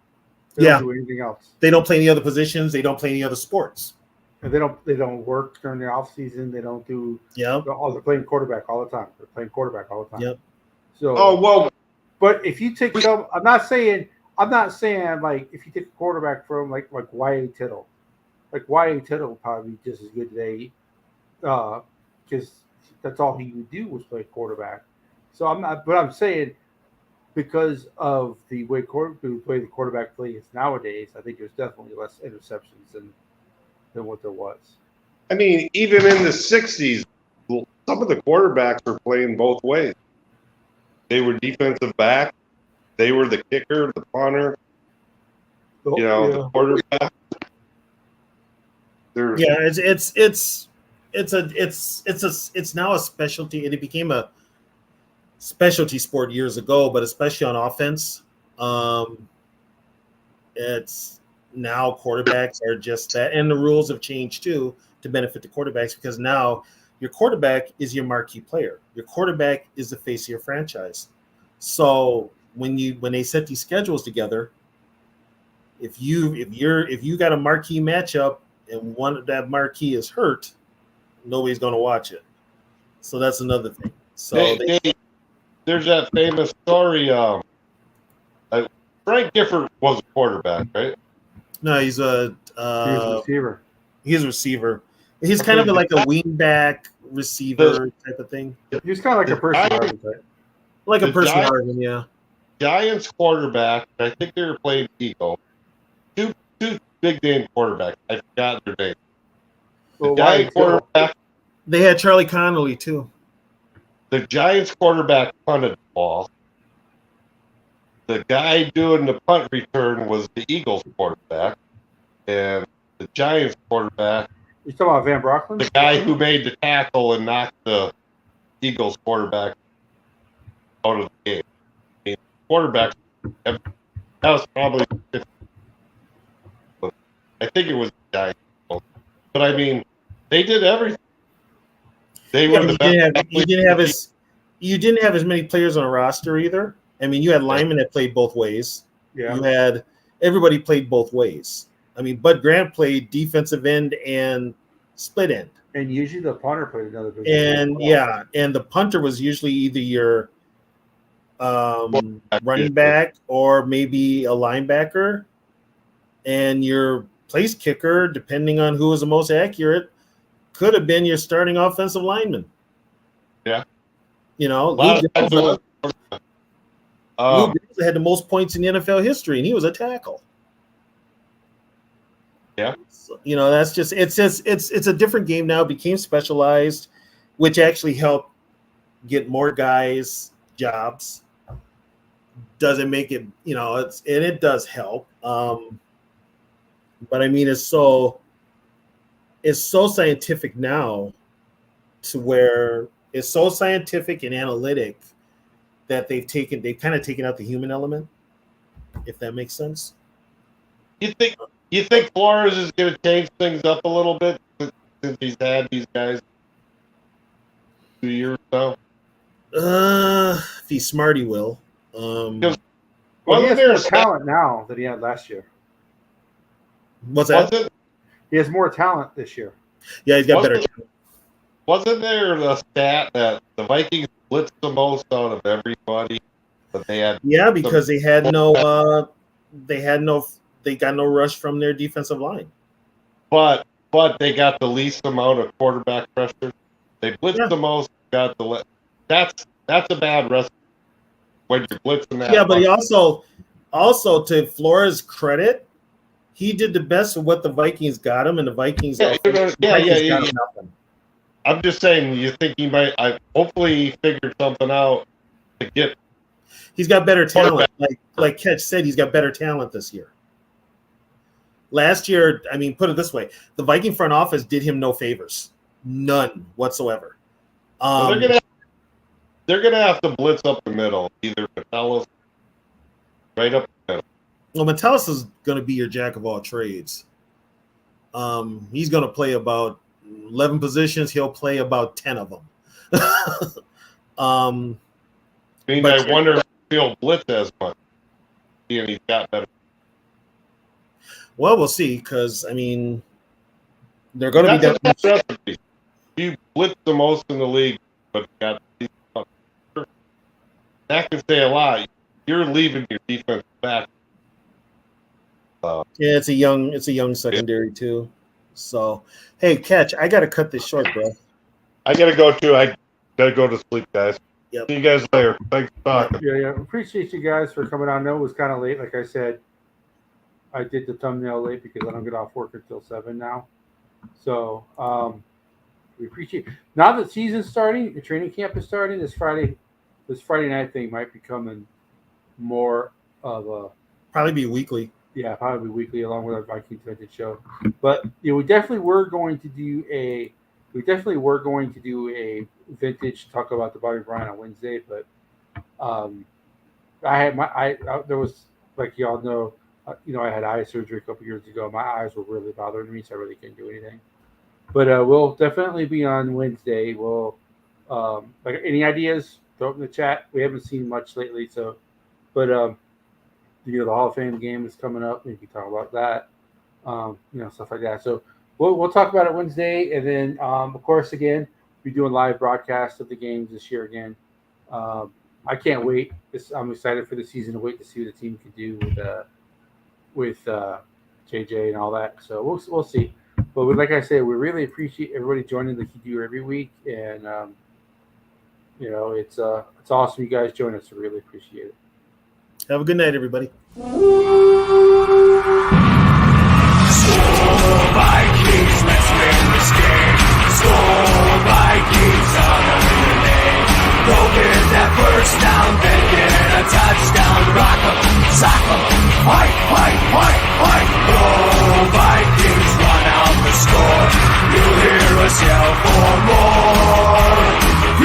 They don't do anything else. They don't play any other positions. They don't play any other sports. And they don't work during their off season. They don't do. Yeah. They're playing quarterback all the time. They're playing quarterback all the time. Yep. So. But if you take some, I'm not saying like if you take a quarterback from like Y.A. Tittle. Like Y.A. Tittle will probably be just as good today, because that's all he would do was play quarterback. So I'm saying because of the way the quarterback play is nowadays, I think there's definitely less interceptions than what there was. I mean, even in the 60s, some of the quarterbacks were playing both ways. They were defensive back. They were the kicker, the punter, the quarterback. It's now a specialty, and it became a specialty sport years ago, but especially on offense, it's now quarterbacks are just that, and the rules have changed too to benefit the quarterbacks, because now your quarterback is your marquee player. Your quarterback is the face of your franchise. So when they set these schedules together, if you got a marquee matchup and one of that marquee is hurt, nobody's going to watch it. So that's another thing. So there's that famous story. Frank Gifford was a quarterback, right? No, he's a receiver. He's a receiver. He's kind of like a wingback receiver type of thing, He's kind of like a person type. like a The person Giants- Harvin, yeah. Giants quarterback, I think they were playing Eagle. Two big name quarterbacks. I forgot their name. The Well, Giants quarterback, They had Charlie Connolly too. the Giants quarterback punted the ball. The guy doing the punt return was the Eagles quarterback, and the Giants quarterback, You talking about Van Brocklin? the guy who made the tackle and knocked the Eagles quarterback out of the game. I mean, quarterbacks, that was probably, I think it was the Giants. But I mean, they did everything. They Yeah, were but the best. you didn't have as many players on a roster either. I mean, you had linemen that played both ways. Yeah. You had everybody played both ways. I mean, Bud Grant played defensive end and split end. And usually the punter played another position. And yeah, and the punter was usually either your running back or maybe a linebacker, and your place kicker, depending on who was the most accurate, could have been your starting offensive lineman. Yeah. You know, A lot Lou of times Lou Gilza had the most points in the NFL history, and he was a tackle. Yeah. So, you know, that's just it's a different game now. It became specialized, which actually helped get more guys jobs. Doesn't make it, you know, it does help. But I mean, it's so scientific now, to where it's so scientific and analytic that they've kind of taken out the human element, if that makes sense. You think Flores is going to change things up a little bit since he's had these guys 2 years or so? If he's smart, he will. Well, he Wasn't has there more a stat- talent now than he had last year. What's that? He has more talent this year. Yeah, he's got better. Wasn't there a stat that the Vikings blitzed the most out of everybody? But they had Because they got no rush from their defensive line. but they got the least amount of quarterback pressure. They blitzed the most, got the that's a bad recipe when you're blitzing that. Yeah, but he also to Flores' credit, he did the best with what the Vikings got him, and the Vikings got him nothing. I'm just saying, you think he might? Hopefully he figured something out to get. He's got better talent. Like Ketch said, he's got better talent this year. Last year, I mean, put it this way: the Viking front office did him no favors, none whatsoever. They're gonna have to blitz up the middle, either Metellus, right up the middle. Well, Metellus is going to be your jack of all trades. He's going to play about 11 positions. He'll play about 10 of them. I wonder if he'll blitz as much. And he's got better. Well, we'll see, because I mean, they're going to be down. You blitz the most in the league, but got that can say a lot. You're leaving your defense back. Yeah, it's a young secondary too. So, hey, Catch, I got to cut this short, bro. I got to go too. I got to go to sleep, guys. Yep. See you guys later. Thanks for talking. Yeah. Appreciate you guys for coming on. I know it was kind of late. Like I said, I did the thumbnail late because I don't get off work until 7 now. So we appreciate. Now that season's starting, the training camp is starting. This Friday night thing might be coming more of a probably be weekly. Yeah, probably weekly along with our Vikings Vintage show. But we definitely were going to do a vintage talk about the Bobby Bryant on Wednesday. But there was, like y'all know, I had eye surgery a couple years ago. My eyes were really bothering me, so I really couldn't do anything. But we'll definitely be on Wednesday. We'll like any ideas, throw it in the chat. We haven't seen much lately, so but the Hall of Fame game is coming up. We can talk about that, stuff like that. So we'll talk about it Wednesday, and then of course again we're doing live broadcasts of the games this year again. I can't wait. I'm excited for the season to wait to see what the team can do with JJ and all that. So we'll see. But like I said, we really appreciate everybody joining the He Do every week, and it's awesome you guys join us. I really appreciate it. Have a good night, everybody.